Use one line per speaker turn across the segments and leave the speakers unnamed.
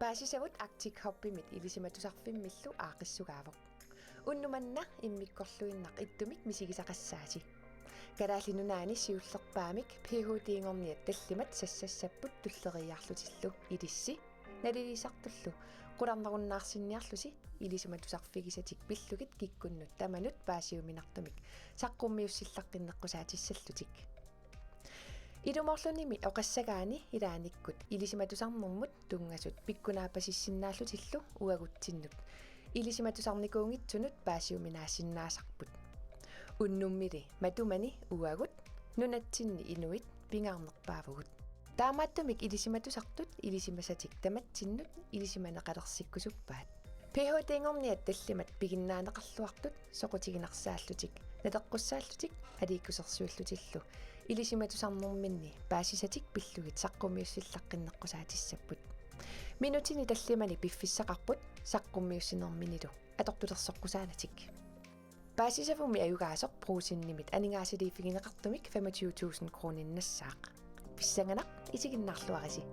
Paasisavut Arctic Hoppimit ilisimatusarfimmillu aaqissugaavoq. Unnumanna immikkorluinnaq ittumik misigisaqassaati. Kalaallinunaani siullerpaamik PhD-ngorniat tallimat sassassapput tulleriarlutillu ilissi nalilisartullu qularnerunnaarsinniarlusi ilisimatusarfigisatik pillugit kikkunnut tamanut paasiuminartumik saqqummiussillaqqinnеққусаатиссаллутик. Ilumorlunimi oqassagaani ilaaниkkut ilisimatusarnermut tungasut pikkunaapasissinnaallutiillu uaguttinnut ilisimatusarnikuungitsunut paasiuminaasinnaasarput unnummili matumani uagut nunatsinni inuit pingaarnerpaavugut taamaattumik ilisimatusartut ilisimasatik tamattinnut ilisimaneqalersikkusuppaat PhD-ngorniat tallimat piginnaaneqarluartut soqutiginarsaаллутик nateqqussaаллутик aliikkusersuullutillu ilisimatusarnerminni paasisatik pillugit saqqummiussillaqqinnеққусаатиссаппут minutini tallimani piffissaqarput saqqummiussinerminilu atortulersoqqusаанатик paasisavumi ayugaasoq pruusinnimit aningaasiliifigineqartumik 25,000 kroninassaaq pissanganaq isiginnaarluarisi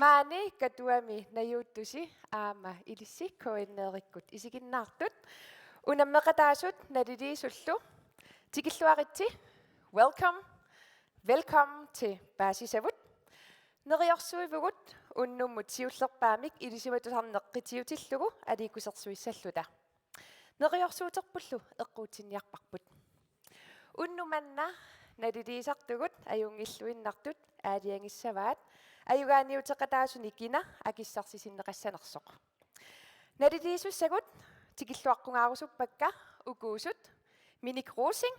Maani katuami najuttusi aama ilissi koinneerikkut isiginnaartut unammeqataasut naliliisullu tikilluaritsi welcome til Paasisavut neriorsuivugut unnummut siullerpaamik ilisimatusarneqqitiutillugu aliikkusersuissalluta neriorsuuterpullu eqquutinniarparput unnumanna naliliisartugut ajungilluinnartut aaliangissavaat ayugaaniuteqataasuni kina akissarsisinneqassanersoq naliliisussagut tikilluaqqungaarusuppakka ukuusut Minik Rosing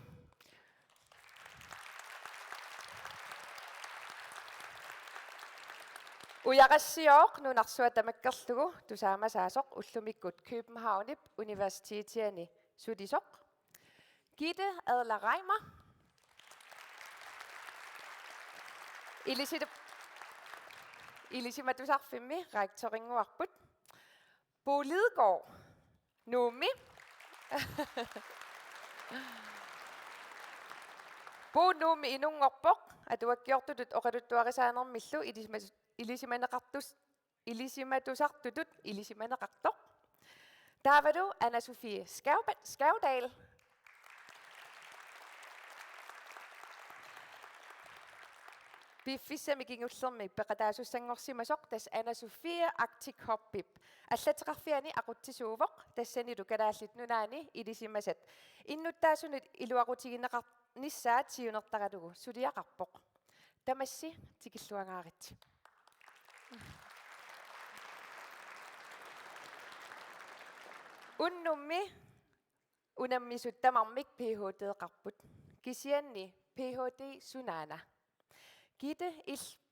Ujaqassiooq nunarsuatamakkerlugu tusaamasaasoq ullumikkut Københavnip Universitetiani sulisoq Gitte Adler Reimer ilisimatusarfimmi rektoringuarput Bo Lidegaard Numi Bo Numi inungorpoq atuakkiortutut oqaluttuarisaanermillu ilisimatusartutut ilisimaneqartoq Taavalu Anna-Sofie Skavdal Biffissami kingullermi peqataasussanngorsimasoq tas Anna-Sofie Arctic Hoppip аллатеқарфиани aquttisuuvoq тассанилу калааллит нунаани илисимасат иннуттаасунут илуақутигинеқарнissaат сиунертаралугу сулиақарпоқ тамасси тикиллуангаарит уннумми унаммисут тамармик PhD-эқарпут кисианни PhD Sunana Gitte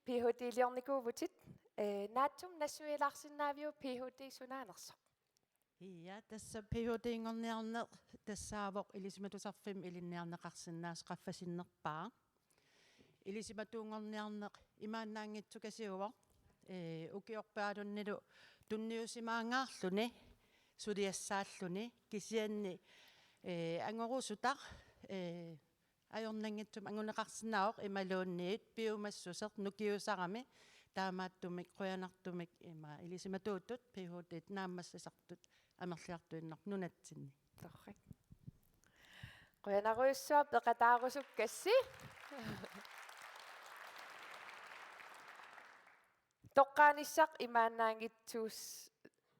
PhD-лиорникууvutit naatum nassuilaarsinnaavio PhD Sunanersoq
Ja tassa PhD-ngorniarneq tassaavoq ilisimatusarfim ilinniarneqarsinnaas qaffasinnерpaa ilisиматуунгорниарнеq имааннаангитсукасиувоq укиорпаалуннилу тунниусимаангаарлуни сулиассааллуни кисианни ангорусутaq ajornangitsum anguneqarsinnaavoq imaluunniit piumassuseq nukiusarami таамааттумик қуянартумик има илисиматуутут PhD нааммассасартут амерлиартуиннар нунатсинни
торрак қуянаруйссуа пеқатаарусуккасси тоққааниссақ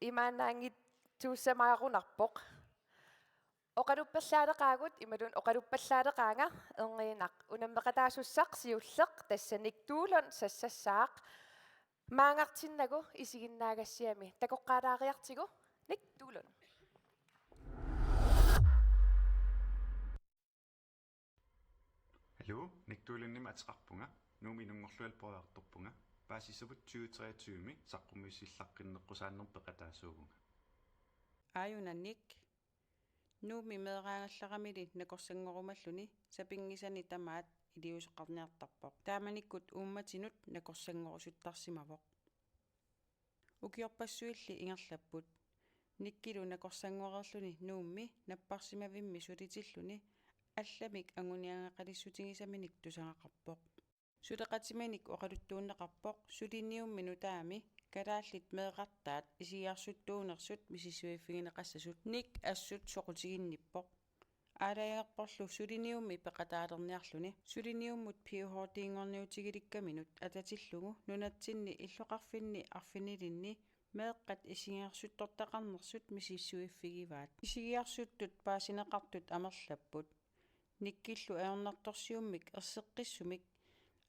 имааннаангитсамаарунарпоқ оқалупперлаалеқаагут ималун оқалуппаллаалеқаанга эрнgiinaq унаммеқатаасуссақ сиуллеқ тассаник туулон сассассаақ маангартиннагу исигиннаагассиами такоққалаариартигу ник туулон
Hallo niktuulinnim atеқарпунга нууминунгорлуалпориарторпунга Paasisavut 2023ми саққуммиссиллаққиннеққусааннер пеқатаасуугунга
Ajunannik nuumi meeraangalleramili nakorsanngorumalluni sapingisani tamaat iliuseqarniartarpoq taamanikkut uummatinut nakorsanngorusuttarsimavoq ukiorpassuilli ingerlapput nikkilu nakorsanguarerluni nuummi napparsimavimmi sulitilluni алламик агуниангақалиссутигисаминик тусангақарпоқ сулеқатиманик оқалуттууннеқарпоқ сулиниумми нутаами калааллит меэқартаат исиарсуттуунерсут мисисуиффигинеқассасут ник ассут соқутигинниппоқ аалаягерпорлу сулиниумми пеқатаалерниарлуни сулиниуммут пиухоортиингорниутигиликкаминут ататиллугу нунатсинни иллоқарфинни арфинилинни меэққат исигиарсуттортақарнерсут мисиссуиффигиваат исигиарсуттут паасинеқартут амерлаппут никкиллу аернарторсиуммик ерсеққиссумик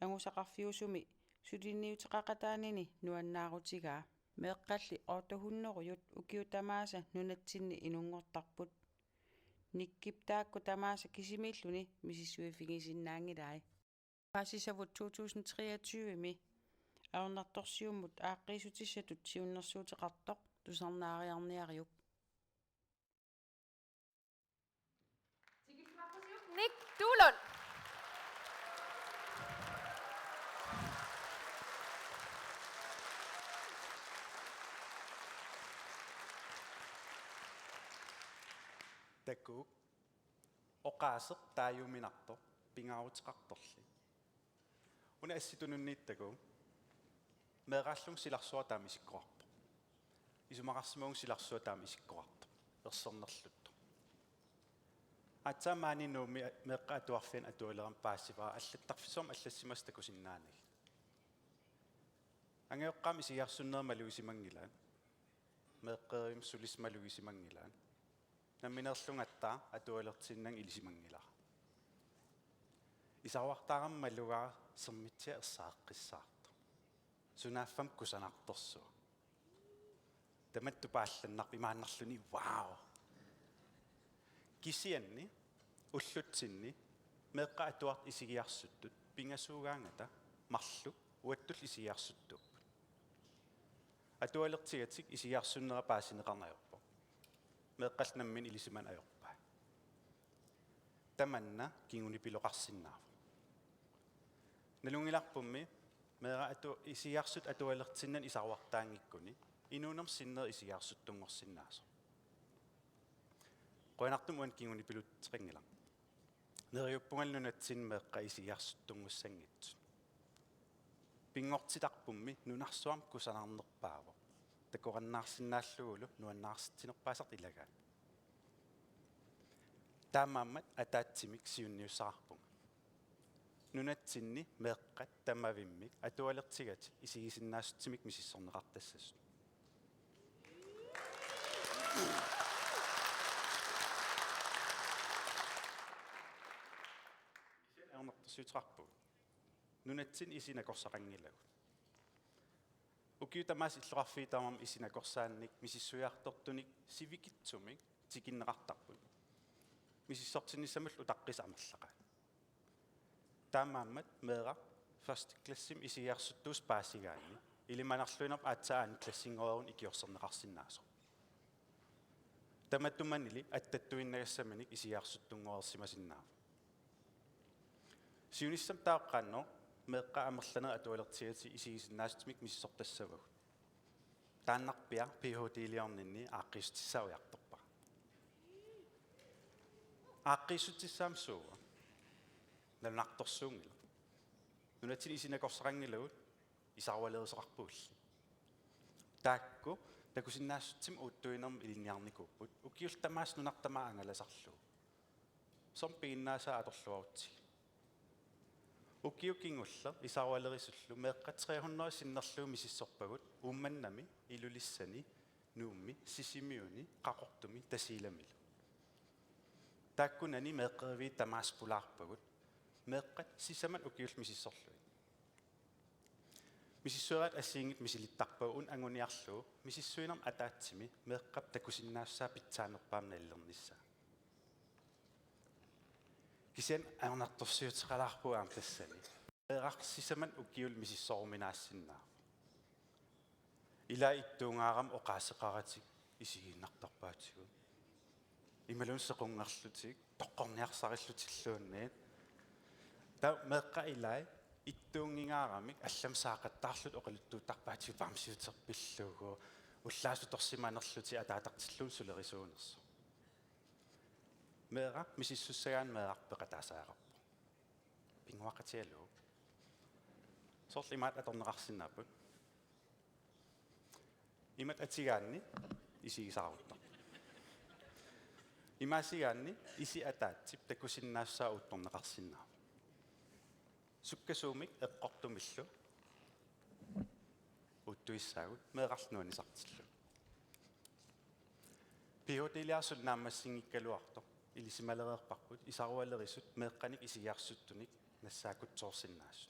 агусақарфиусуми сулиниутеқақатаанини нуаннаарутигаа меэққалли оотохуннеруйут укиутамааса нунатсинни инунгортарпут никкиптаакку тамааса кисимииллуни мисиссуиффигисиннаангилаи паасисавут 2023-ми аернарторсиуммут ааққиисутиссатут сиуннэрсуутеқартоқ тусарнаариарниариук
Nick Duulon.
Такку оқаасеқ тааюминарто пингаарутеқарторли уна асситунуннииттаку меэраллун силарсуа таами сиккуарпо исумақарсимагун силарсуа таами сиккуарто ерсернерлутто атсамаани нууми меққа атуарфин атуалерам паассивара аллаттарфисуам аллассимас такусиннаанаг ангеоққами сиарсуннерма луисимангилаан меққеерим сулисма луисимангилаан намминерлунгаттаа атуалертиннан илисимангилаа исавартаарамма лугаа сермитсиа ерсааққиссаарто сунааффам кусанарторсуа таматту паалланнар имааннарлуни вау кисианни уллутсинни меққа атуарт исигиарсуттут пингасуугаангата марлу уаттул исигиарсуттууппут атуалертигатик исигиарсуннера паасинеқарнаёрпо меққалнаммин илисиман аёрпаа таманна кингуни пилоқарсиннаава налунгиларпумми меэра ату исигиарсут атуалертиннан исарвартаангиккуни инуунерм синнер исигиарсуттунгорсиннаасо qoinartumuan kinguni pilutteqingila neriuppungalnunatsin meqqa isigiarsuttungussanngitsu pingortitarpummi nunarsuam kusanarnerpaavo takorannaarsinnaallugulu nuannaarsitsinerpaasart ilagaan taammaammat ataatsimik siunniussaqarpunga nunatsinni meeqqat tamavimmik atualertigati isigisinnaasutsimik misissorneqartassasut сютрарпу нунатсин исинакорсақангилагу укиутамаас иллоқарфиитаамам исинакорсаанник мисиссуяартортуник сивикитсумик тикиннеқартарпут мисиссортиннисамал утаққисамерлақа таамааммат меэра first классим исиарсуттуус паасигаани илиманарлуинерп аатсаан классингоорун икиорсернеқарсинаасо таматтуманили аттаттуиннагассаманик исиарсуттунгоорсимасиннаава сиунissam тааққаанно меққа амерланер атуалертигати исигисиннаастимик миссортассавагу тааннарпиа PhD-лиорнинни ааққистиссауярторпа ааққиссутиссаамсууга налунарторсуунгила нунатсини исинакорсарангилагут исарвалерисоқарпуулли таакку такусиннаассутсим уттуинерм илинниарникууппут укиултамаас нунартамаа ангаласарлу сомпииннаасаа аторлуарутси укиукингулла исарвалерисуллу меққа 300 синнерлуу мисиссорпагут уумманнами илулиссани нуумми сисимиуни қақортуми тасииламилу тааккунани меққеви тамааспулаарпагут меққат сисаман укиул мисиссорлуи мисиссуарат ассиингит мисилиттарпагун ангуниарлуу мисиссуинерм атаатсими меққап такусиннаассаа питсаанерпаамна иллернissaа кисен аернарторсиутеқалаарпугаам тассани эрарсисаман укиул мисиссоорминаассиннаа ила иттуungаарам оқаасеқаратик исигиннартарпаатигу ималун сеқунгерлутик тоққорниарсариллутиллуунниит та меққа илай иттуунгингаарамик аллам саақаттаарлут оқалуттуутарпаатигу паамсиутерпиллуугу уллаасуторсимаанерлути атаатартиллуун сулерисуунерсо меэра мисиссуссагаан меэарпеqa таасаагарпо пингуақатиалуу сорлимаат аторнеқарсинааппут имат атигаанни исигисаарутта имаасигаанни иси атаатсип такусиннаассаа утторнеқарсинаа суккасуумик эққортумиллу уттуиссаагут меэқарлнуанисартиллу пиотилиарсут нааммассингиккалуарто илисималереерпарпут исаруалерисут меэққаник исигиарсуттуник нассаакутсоорсиннаассу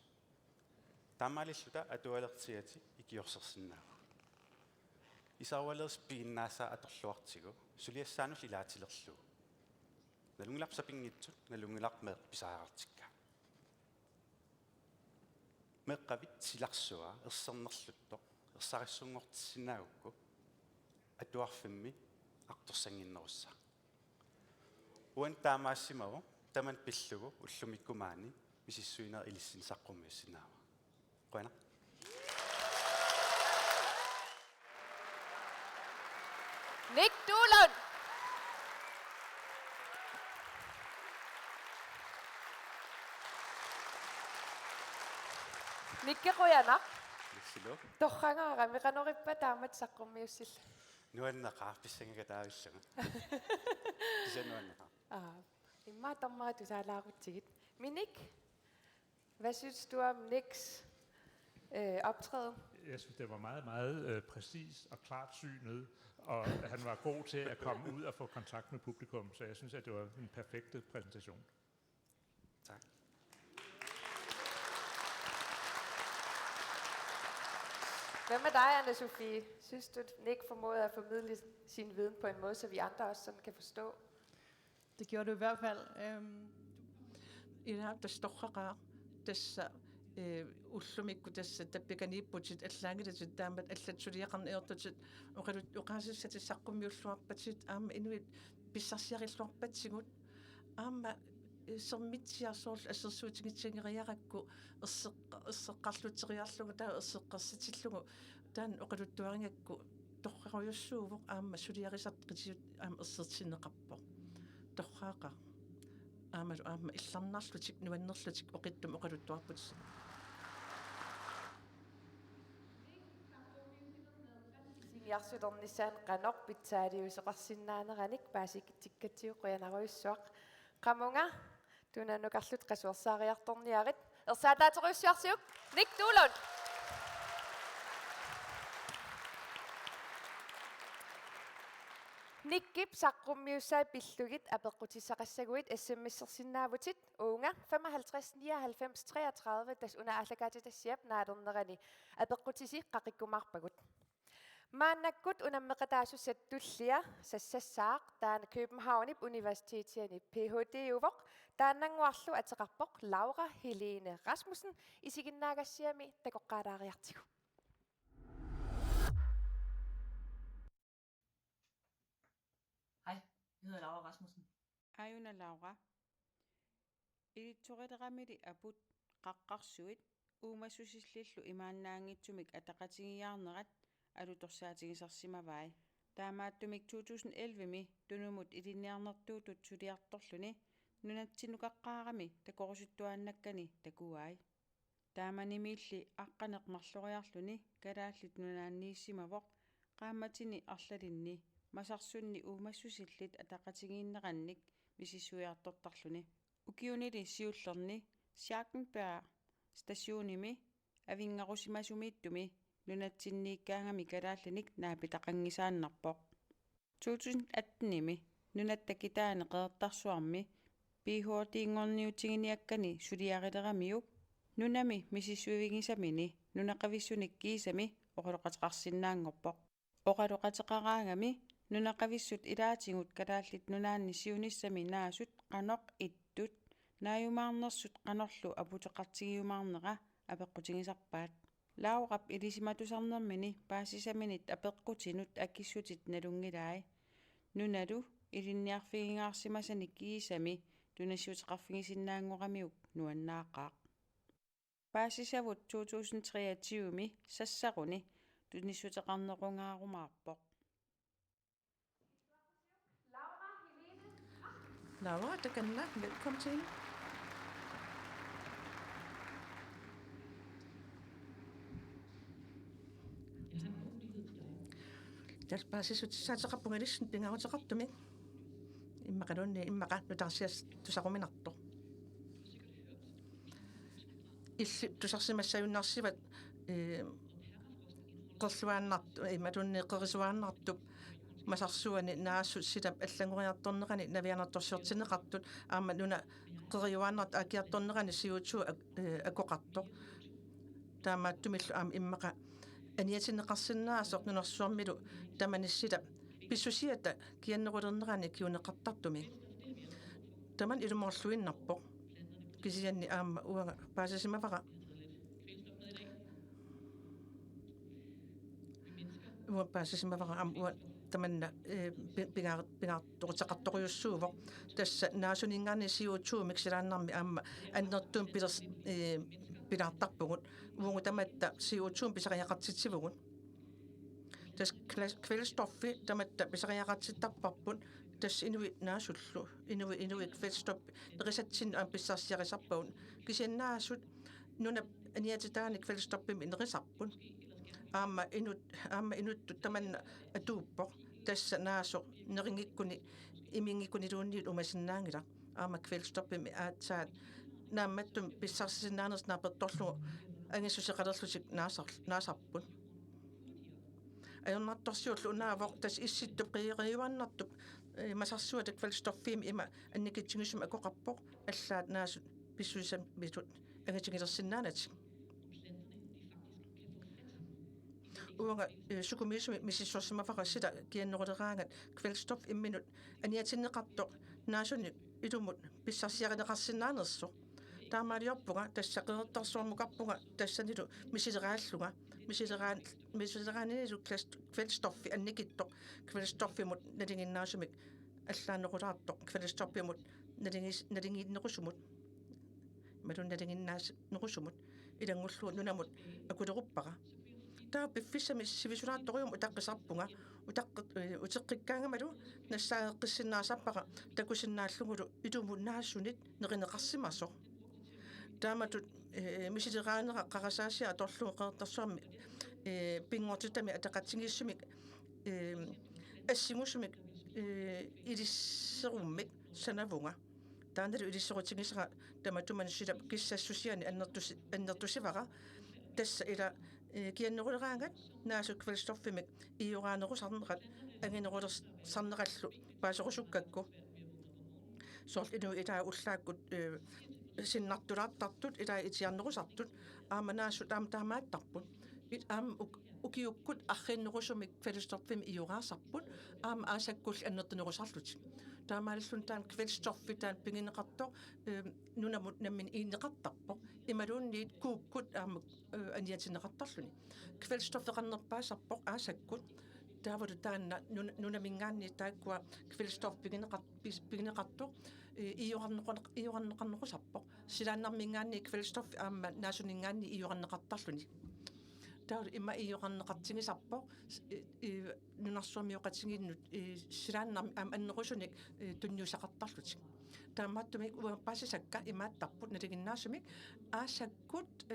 таамаалиллута атуалертигати икиорсерсинаа исаруалерс пигиннаасаа аторлуартигу сулиассаанул илаатилерлуу налунгиларсапингитсут налунгилар меэ писаарартикка меққавит силарсуа ерсернерлутто ерсариссунгортиссинаагукку атуарфимми арторсангиннерусса уан таамаассимаво таман пиллугу уллумиккумаани мисиссуинер илиссинсаққумиуссинаава қуана
Nick Doolund. Nikkeruyanaq
лиссилу
torrangaarammi qanorippa taamat saqqummiussilla.
нуаннеқаа писсангага таавиллуга писануаннеқаа
Imma tammaatu saalaarutigit. Minik, hvad synes du om Nicks optræden?
Jeg synes, det var meget, meget præcis og klart synet, og han var god til at komme ud og få kontakt med publikum, så jeg synes, at det var en perfekt præsentation.
tak
Hvad med dig, Anne-Sophie? Synes du, at Nick formåede at formidle sin viden på en måde, så vi andre også sådan kan forstå?
Det gjorde du i hvert fald. Ina tastoqaqa tassa ullumikku tassa tappikaniipputit allaangitatit taamat allatsuliaqarneertutit uqalussatissaqqumiulluarpatit aama inuit pissarsiarilluarpatsigut aama sermitsiarsoorlu assersuutigitsingeриаракку erseqqarluteriarlugu taa erseqqersatillugu taan oqaluttuaringakku torraruyussuuvoq aama suliarisartqitiut aama ersertineqarpoq torraaqa aamalu aama illarnarlutik nuannerlutik oqittum oqaluttuarput
Siniarsutornissaan qanorpitsaaliuseqarsinnaaneраник paasikittikkatiuq qianaruyussuaq qamunga tunanukarlut qasuersaariartorniarit ersaataateruissiarsiuk Nick Doolund. Nikkip saqqummiussai pillugit apeqqutissaqassaguit sms-ersinnaavutit uunga 55 99 33 tas una allakaatitassiap naalernerani apeqqutisi qaqikkumarpagut maannakkut unammeqataasussat tullia sassassaaq taana Københavnip Universitetiani PhD-uvoq taannanguarlu ateqarpoq Laura Helene Rasmussen isiginnaagassiami takoqqaalaariartigu.
Hej, jeg hedder Laura Rasmussen.
Ayuna Laura. Ilitsoqileraamili aput qaqqarsuit uumassusillillu imaannaangitsumik ataqatigiaarnerat alutorsaatigisarsimavai. Taamaattumik 2011mi tunumut ilinniarnertuutut suliartorluni nunatsinnukaqqaarami takorusuttuaannakkani takuai. Taamanimiilli aqqaneqmarloriarluni kalaallit nunaanniissimavoq qaammatini arlalinni масарсунни уумассусиллит атақатигииннеранник мисиссуиарторторлуни укиунили сиуллерни сиаккенберг стасионими авингарусимасумииттуми нунатсиннииккаангами калаалланик наапитақангисааннарпоқ 2018-ними нунаттакитаане қеэртарсуарми PhD-ингорниутигиниаккани сулиарилерамиук нунами мисиссуивигисамини нунақависсуник киисами оқалоқатеқарсинаангорпоқ оқалоқатеқараангами нунақависсут илаатингут калааллит нунаанни сиунissami наасут қаноқ иттут нааюмаарнерсут қанорлу апутеқартигиумаарнера апеққутигисарпаат лаурап илисиматусарнермини паасисаминит апеққутинут аккиссутит налунгилаи нуналу илинниарфигингаарсимасани киисами тунасиутеқарфигисиннаангорамиук нуаннааққаақ паасисавут 2023ми сассаруни tunissutaqarnequngaarumaarpoq.
Laura, takanna, velkommen til. Tas baasisut saataqarpungalis pingaarutaqartumik. Immaqalunni immaqaatnu tarsias tusaquminarto. Illi tusarsimassayunnarsivat qerluaannartu imatunni qerisuaannartup масарсуани наассут силап аллагуриарторнерани навианерторсиортинеқартут аама нуна қериуааннарт акиарторнерани сиутсуу акоқартоқ таамааттумиллу аама иммақа аниатинеқарсинаасоқ нунерсуармилу таманиссилап писсусиата кианнерулернерани киунеқартартуми таман илумоорлуиннарпоқ кисианни аама уага паасасимавара уа паасасимавара аама уа tamanna pingaartoqutaqartoriussuuvoq tassa naasuningaani CO2 miksilaannarmi aamma annertuum pilers pilaartarpugut uungu tamatta CO2 pisariaqartitsivugut tas kvælstoffi tamatta pisariaqartittarparput tas inui naasullu inui kvælstof nerisatsin aam pissarsiarisarpagun kisiannaasut nuna aniatitaani kvælstoffimi nerisarput aama inut tamanna atuuppoq tassa naasoq neringikkuni imingikuniluunniit umasinnaangila aama kvælstoffimi aatsaat naammattum pissarsisinnaanernaapertorlugu angissuseqalerlusik naasarput ajornartorsiullu unaavoq tas issittup qiiqeriuannartup masarsuata kvælstoffimi ima annikitsingisum akoqarpoq allaat naasut pissuisam mitut angitingilersinnaanati uanga sukumisumi misissorsimafara sita kianneruleraangat kvælstof imminut aniatinneqartoq naasuni ilumut pissarsiarineqarsinnaanersuq taamaaliorpunga tassaqerettarsuarmukarpunga tassanilu misileraanilu kvælstoffi annikittoq kvælstoffimut nalinginnaasumik allaanerulaartoq kvælstoffimut nalingiinnerusumut malun nalinginnaas nerusumut ilangullu nunamut akuleruppara taa piffissami sivisulaartorium utaqqisarpunga uteqqikkaangamalu nassaaeqqissinnaasarpaqa takusinnaallugulu ilumu naassunit nerineqarsimasoq taamatut misileraanera qarasaasia atorlugu qeertarsuarmi pingortitami ataqatingissumik assingusumik ilisserummik sanavunga taanalu ilisserutigisera tamatuman silap kissassusiani annertusivara tassa ila kianneruleraangat naasuk kvælstoffimik ioraanerusarnerat anginerulersarnerallu paasorusukkakku soorl inu ilaa ullaakkut sinnartulaartartut ilaa itiarnerusartut aama naassut aama taamaattarput aama ukiukkut arrinnerusumik kvælstoffimi ioraarsarput aama aasakkull annertinerusarlutik taamaalillun taan kvælstoffi taan pingineqartoq nunamut nammin iinneqartarpoq imaluunniit kuukkut aama aniatineqartarluni kvælstoffeqarnerpaasarpoq aasakkut taavalu taanna nunamingaanni taakkua kvælstof pingineqartoq iorarneqarnerusarpoq silaannarmingaanni kvælstoffi aama naasuningaanni iorarneqartarluni taulu imma iorarneqartingisarpoq nunarsuamioqatinginnut silaannarmi aama annerusunik tunniusaqartarlutik taamaattumik uapaasisakka imaattarput naliginnaasumik aasakkut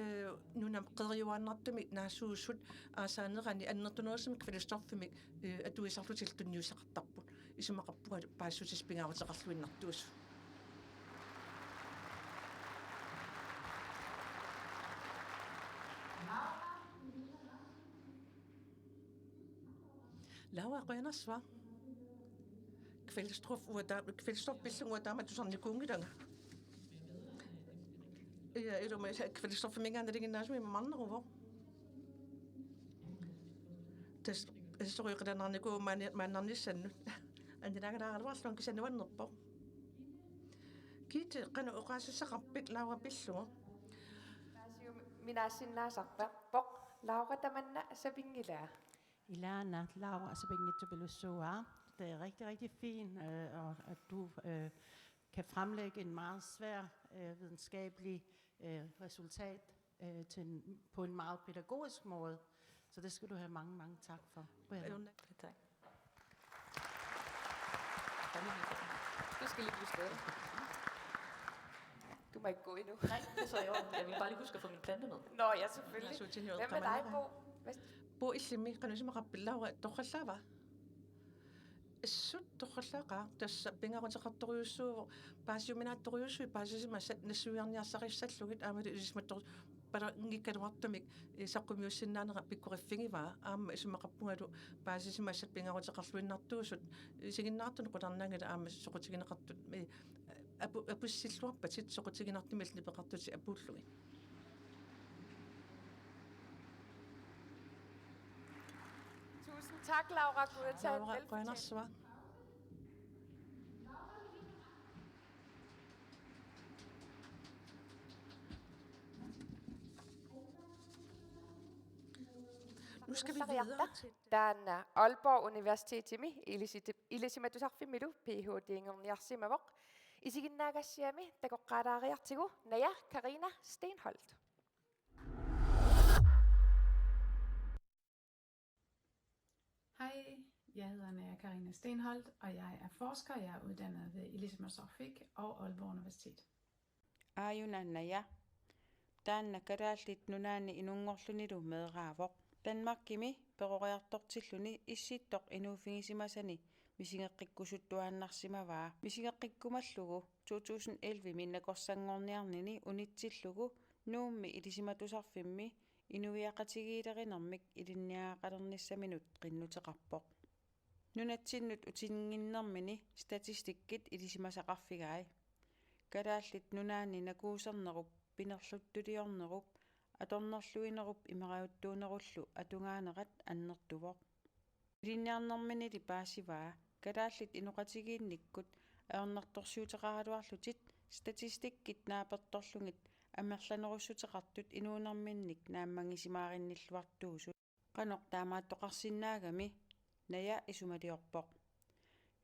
nunam qeriuaannartumik naassuussut aasaanerani annertunerusumik kvælstoffimik atuisarlutil tunniusaqartarput isimaqarpuga paassutis pingaarutеқарлуиннартуус Laura qoyanarsua kvælstoffillunga taamatusarnikuungilanga ja iluma kvælstoffimingaanerliginnaasumi marneruvo tas soriqalanarniku maannarnissannut anilaagalaaruarlun kisanuannerpoq kiit qanu uqaassaqarpik Laura pillunga
Naasium minaasinnaasarpaq Laura tamanna sapingilaa
Ilana, Laura, Sabingitubelusua. Det er rigtig, rigtig fint, at du kan fremlægge en meget svær videnskabelig resultat på en meget pædagogisk måde. Så det skal du have mange, mange tak for.
Tak.
Du skal lige blive stået. Du må ikke gå endnu.
Nej, det er så i orden. Jeg vil bare lige huske at få min plante med.
Nå, ja, selvfølgelig. Hvem er dig, Bo?
Bo иллими канусима қаппиллауга тоққаллаава иссут тоққаллааqa тасса пингақутеқарторюссууво паасиуминаатторюссуи паасисимассат нассуиарниарсақиссаллугит аамали илисматтор пара ngikkaluartumik саққумиуссиннаанера пиккориффигиваа аама исумақарпунгалу паасисимассат пингақутеқарлуиннартуусут сигиннаартуну қуларнаангала аама соқутигинеқартут апуссиллуарпатит соқутигинартимални пеқартути апууллуги
Tusind tak, Laura. Kunne jeg tage et
Laura
velfortjent?
Grønnersva nu skal vi videre til
Tänä Aalborg Universitetimi ilisimatusarfimilu PhD-ngerniarsimavaq isiginnaagassiami takoqqaalaariartigu Naja Karina Stenholt.
Hej, jeg hedder Naja Karina Stenholt, og jeg er forsker. Jeg er uddannet ved Elisabeth Sofik og Aalborg Universitet.
Aajunannaya taanna karaallit nunaani inungorlunilu meeraavoq Danmarkimi peroriartortilluni issittoq inuufingissimasani misigeqqikkusuttuaannarsimavaa misigeqqikkumallugu 2011 minnakorsanngorniarnini unitsillugu nuummi ilisimatusarfimmi inuiaqatigiilerinermik ilinniaaqalernissaminut qinnuteqarpoq nunatsinnut utinginnermini statistikkit ilisimasaqarfigaai kalaallit nunaani nakuusernerup pinerluttuliornerup atornerluinerup imeriuttuunerullu atungaanerat annertuvoq ilinniarnerminili paasivaa kalaallit inuqatigiinnikkut aornartorsiuteqaraluarlutit statistikkit naapertorlungit аммерланерусутеқартут инуунэрминник нааммангисимааринниллуартуусут қаноқ таамааттоқарсинаагами ная исумалиорпоқ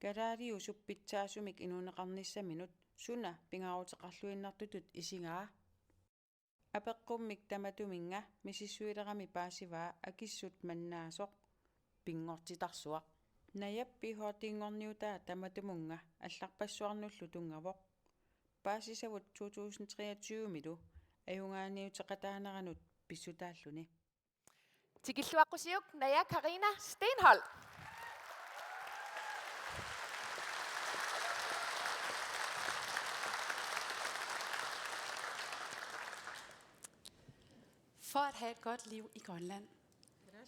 калаалиу суппитсаасумик инуунеқарниссаминут суна пингаарутеқарлуиннартутут исигаа апеққуммик таматуминга мисиссуилерами паасиваа акиссут маннаасоқ пингортитарсуақ наябпи хоотингорниутаа таматумунга алларпассуарнуллу тунгавоқ паасисавут 2023 милу аюнгааниутеқатаанеранут писсутааллуни
Tikilluaqqusiuk Naja Karina Stenholt.
For at have et godt liv i Grønland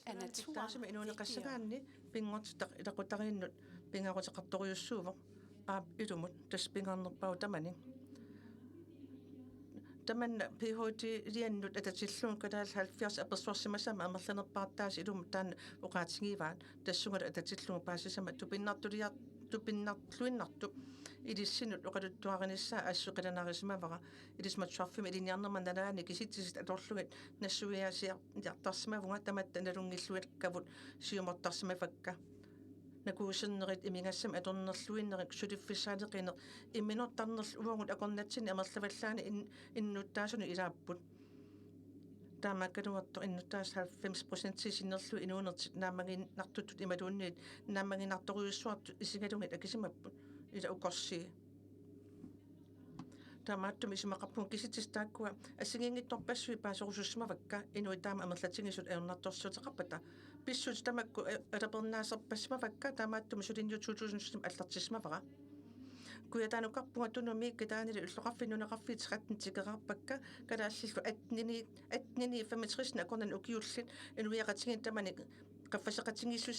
er naturen
taasima inuuna
vigtigere.
qassagaanni pingortitaq ilaqutarinnut pingaruteqartoriussuuvoq aap ilumut tas pingaarnerpau tamani tamanna PhD liannut atatilluun kalaal 70 apersuarsimasama amerlanerpaartaasi ilumut taanna uqaatigiivaat tassungala atatilluun paasisama tupinnarluinnartu ilissinut uqaluttuarinissa assuqilanaarisimavara ilismatsuarfimi iliniarnerman nalaani kisittisit atorlugit nassuiaasiartarsimavunga tamatta nalungilluit kavut siumortarsimavakka nakuusernerit imingassam atornerluinnerik suliffissaaleqiner imminortarnerl uangut akornatsini amerlavallaani innuttaasuni ilaapput taamaakkaluarto innuttaas 90% sinnerlu inuunertit naammaginnartutut imaluunniit naammaginartoriussuartu isigalungit akisimapput ila ukorsi taamaattum isimaqarpun kisitistaakkua assingiingittorpassui paasorusussimavakka inui taama amerlatingisut aernartorsuuteqarpata pissut tamakku alapernaaserpassimavakka taamaattum sulinju 2007 allartissimavara kuyatanukkarpunga tunumi kitaanili ulloqarfinnuneqarfiit 13 tikeqarpakka kalaallilu atnini 65 akornan ukiullit inuiaqatingin tamani qaffasaqatingissus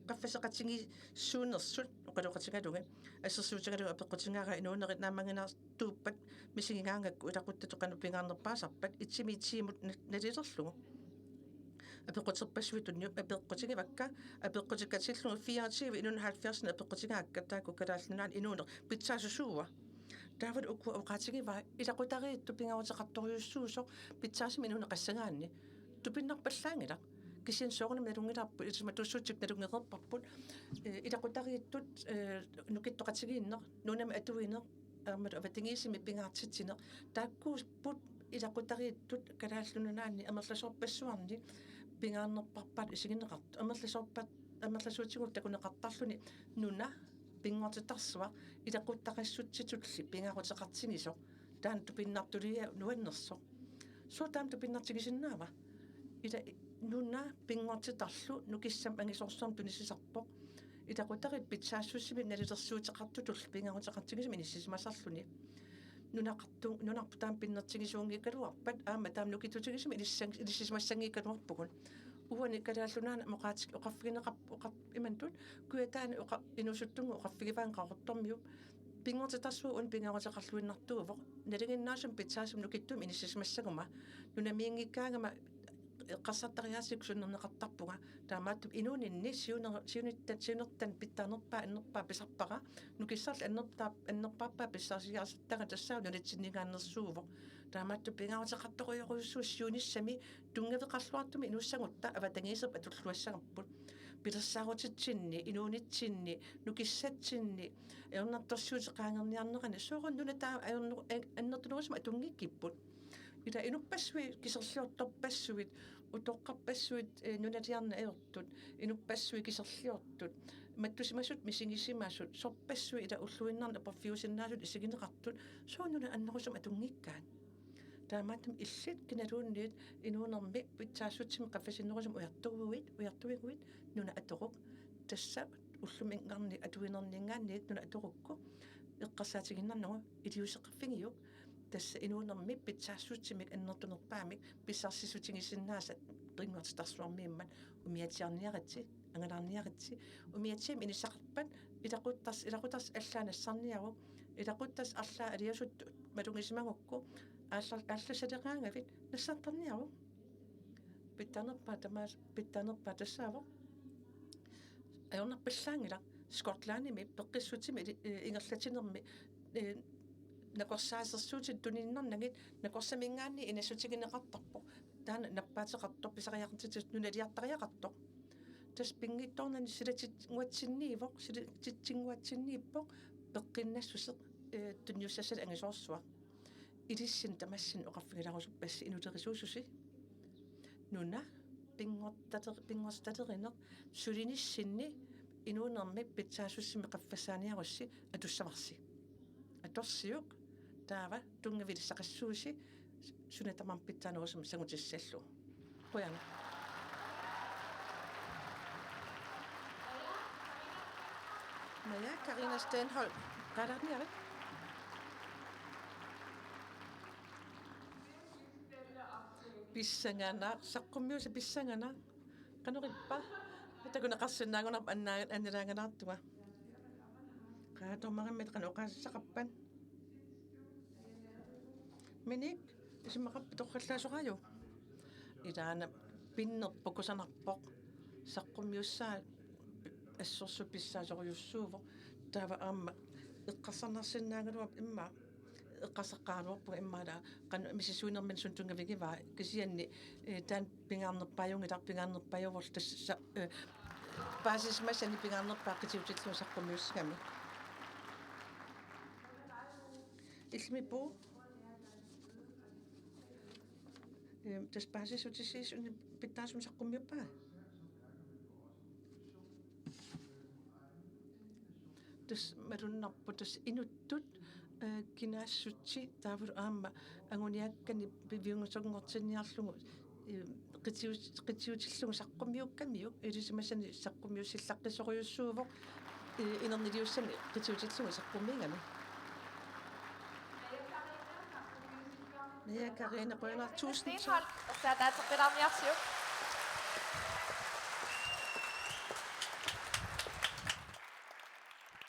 qaffasaqatingissuunersut oqaluqatigalugi assersuutigaluga apeqqutigaara inuunerit naammanginartuuppat misigingaangakku ilaquttattoqanu pingaarnerpaasarpat itsimiitsiimut nalilerlugu apeqqutserpassuitun apeqqutigimakka apeqqutikatillugu 24 71 apeqqutigaakka taakku kalaallunaani inuuner pitsaasussuuwa taavut ukku uqaatigiva ilaqutariittu pingaruteqartoriussuusoq pitsaasimi inuune qassagaanni tupinnarpallaangilaq kisian soornum nalungilarpu ilismatussuutik nalungeqerparput ilaqutariittut nukittoqatigiinneq nuunami atuineq aamatu avatingiisimi pingaartittineq taakkuus put ilaqutariittut kalaallununaani amerlasorpassuarni pingaannerparpat isigineqart amerlasorpat amerlasuutigut takuneqartarluni nuna pingortitarsua ilaquttaqassutitulli pingaruteqartingiso taan tupinnartulia nuannerso so taam tupinnartigisinnaava ila nuna pingortitarlu nukissam angisorsorm tunisisarpoq itaqutarit pitsaassуссими налилерсуутеқартутул пингаруteqartigisimi ниссисимасарлуни нунарпутаам пиннертигисуунгиккалуарпат аама таам нукитутигисими илиссисимассангиккалуарпугун уани калааллунаана моqaатик оқарфигинеқарп оқар имантут куятаани оқа инусуттунгу оқарфигиваан қаортормиуп пингортитарсуу ун пингаруteqarluinnartuuvoq налигиннаасум питсаасум нукиттум иниссисимассагума нунамиингиккаагама qassartariaasik sunnerneqartarpuga taamaattup inuuninni siunертан питтаарнерпаа аннерпаа писарпара нукиссарл аннерпааппаа писсарсиарсаттага тассаа нунатсиннигааннерсуувоq таамааттуп пингаруteqartoruйоруйуссуус сиуниссами тунгавеқарлуартуми инуссагутта аватангиисерп атуллуассагарпут пилерсаарутитсинни инуунитсинни нукиссатсинни ернарторсуутеқаангерниарнерани соорун нунатаа аннертунерусма тунгиккиппут ila inuppassui kiserliortorpassuit utoqqarpassuit nunaliarna ayortut inuppassui kiserliortut mattusimassut misingisimassut sorpassui ila ulluinnarna perfiusinnaasut isigineqartut soonuna annerusum atungikkaan taamaatum illit kinaluunniit inuunermi pitsaassutsim qaffasinnerusum ujartuviguit nuna atoruq tassa ullumingarni atuinerningaanniit nuna atorukku eqqarsaatiginnarnugu iliuseqarfingiuk tässä inuunermi pitsaassutsimik annertunerpaamik pissarssisutigisinnaasat qingortitarsuarmiimman umiatiarniaratsi angalarniaratsi umiatiam inissaqarpat ilaquttas allaanassarniaruq ilaquttas allaa aliasut malungisimagukku aallasaleqaangavit nassartarniaruq pittanerpaa tassaavoq ajornarpallaangilaq Skotlanimi peqqissutimi ingerlatinermi nakorsaasерsuutit tuninnarnagit nakorsamingaanni inassutigineqartarpoq taana nappaateqartor pisariaqartitut nunaliartariaqartoq tas pingittornani silatitnguatsinniivoq silatitsinguatsinniippoq peqqinnassuse tunniussassal angisoorsuaq ilissin tamassin oqarfigilarusuppas inuterisuususi nuna pingortaterineq sulinissinni inuunermi pitsaasusimi qaffassaaniarussi atussamarsi atorsiuk taava tungavillissaqassuusi sunatamam pitsaanерусум сагутиссаллу қуяна Maja Karina Stenholm qalarniarit pissangana saqqummiusa pissangana qanerippa takunaqarsinnaagunarp annilaanganaartuga qaatormarimmat qanoqaassaqappan minik isimaqarp torqallaasuqaju ilaana pinnerpukusanarpoq saqqummiussaa assorsu pissaasorujussuuvoq taava aamma eqqarsarnarsinnaaгаluap imma eqqarsaqqaaluarpuga immaala qanu misisuinermin sun tungavigivaa kisianni taan pingaarnerpaajungilar pingaarnerpaajuvor tassa paasismassani pingaarnerpaa qitiutitlu saqqummiussagami ilmipu tas paasisutisis pittaasum saqqummiuppaa tas marunnarpu tas inuttut kinaassutsi taavulu aamma anguniakkani viungusogngortinniarlugu qitiutillugu saqqummiukkamiuk ilisimassani saqqummiussillaqqissorujussuuvoq inerniliussani qitiutillugu saqqummiingami Maja Karina Rønner, tusind tak.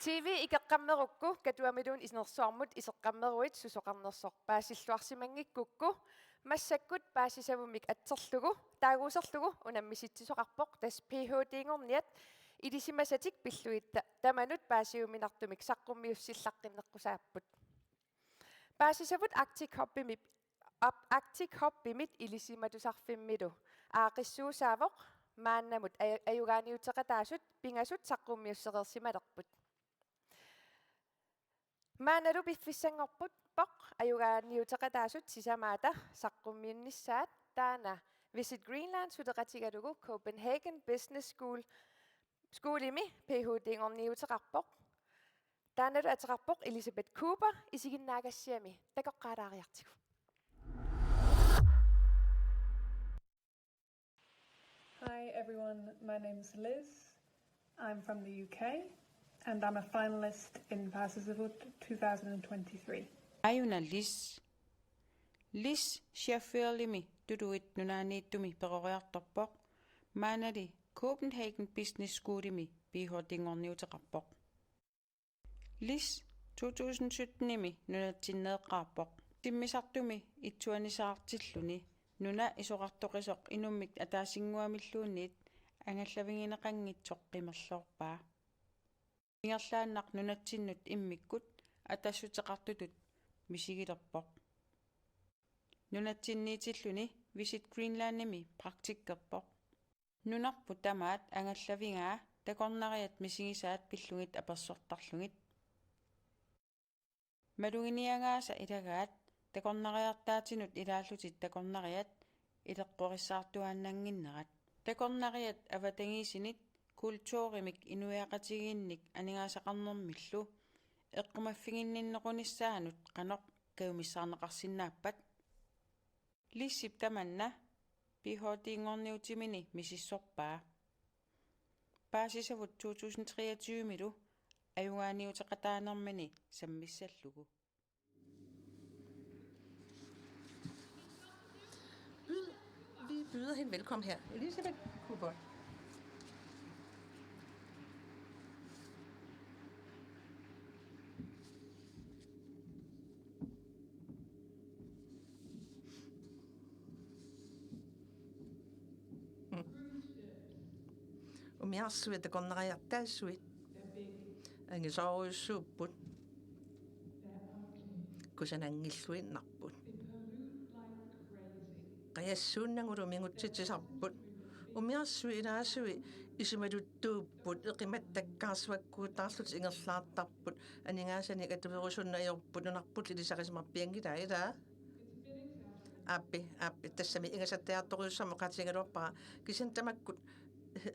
TV ikeqqammerukku katuamiluun isnersuarmut iseqqammeruit susoqarnersorpaasilluarsimangikukku massakkut paasisavumik atserlugu taaguuserlugu unammisittisoqarpoq tas PhD-ngorniat ilisimasatik pilluitta tamanut paasiuminartumik saqqummiussillaqqinneqqusaaput paasisavut Arctic Hobbimit ilisimatusarfimmilu aaqissuusaavoq maannamut ajugaaniuteqataasut pingasut saqqummiusseqersimalerput maanalu piffissangorput poq ajugaaniuteqataasut sisamaata saqqummiunnissaat taana Visit Greenland Suderatikadugu Copenhagen Business School Schoolimi PhD om niutarapok. Tänne atarapok Elizabeth Cooper isikin nagasiami. Teko qaaraariartigu.
Hi everyone, my name's Liz. I'm from the UK and I'm a finalist in Pääsisivut 2023.
Ajuna Liz. Liz chauffeurlimi tuduit nunaaniittumi peroriartorpoq. Maanali Copenhagen Business Schoolimi PhD-ngorniuteqarpoq. Liz 2017-imi nunatsinneeqqaarpoq. Timmisartumi itsuanisaartilluni nuna isoqartoqisoq inummik ataasinguamilluunniit angallavingineqanngitsoq qimerlorpaa. Ingerlaannaq nunatsinnut immikkut ataassutеқартутут мисигилерпоq. Nunatsinniitilluni Visit Greenlandimi praktikkerpoq. Nunarpu tamaat angallavingaa takornariat misigisaat pillungit apersortarlungit. Malunginiangaasa ilagaat takornariartaatinut ilaallutit takornariat ileqqorissaartuaannanginnerat. Takornariat avatangiisinit kultuurimik inuiaqatigiinnik aningaasaqarnermillu eqqumaffiginninnequnissaanut qanoq kaumissarneqarsinnaappat. Lissip tamanna PhD-ngorniutimini misissorpaa. Pääsisavut 2023-milu ajungaaniuteqataanermani sammissallugu.
Vi byder hende velkommen her. Elisabeth Cooper. Umiarsuit takornariartaassuit. Angisoruissuupput. Kusanangilluinnarput. Qayassuunnangulu mingutsitisarput. Umiarsui ilaasui isumaluttuupput eqimattakkaarsuakkuutaarlut ingerlaartarput aningaasani katuverusunna iorput nunarput ilisaqisimarpiangila ilaa. Appi tassami ingasatteartoruussamo qatingaluarpara kisin tamakkut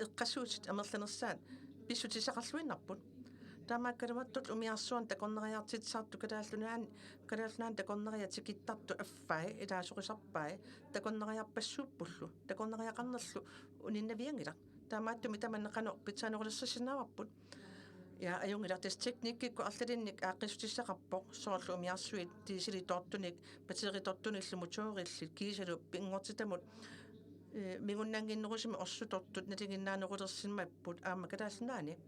eqqassuutit amerlanersaat pissutisaqarluinnarput. Taamaakkalumattut umiarsuan takornariartitsaartu kalaallunaан takornariatikittartu affai ilaasoqisarpai takornariarpassuuppullu takornariaqarnerlu uninnaviangila taamaattumi tamanneqano pitsaanoqulissassinaavarput ja ajungilartas teknikkikku arlalinnik aaqqissutissaqarpoq soorlu umiarsuit tiisilitortunik pateritortunillu motorillit kiisalu pingortitamut mingunnanginnerusimi orsutortut naliginnaanequlersimmapput aamma kalaallunaani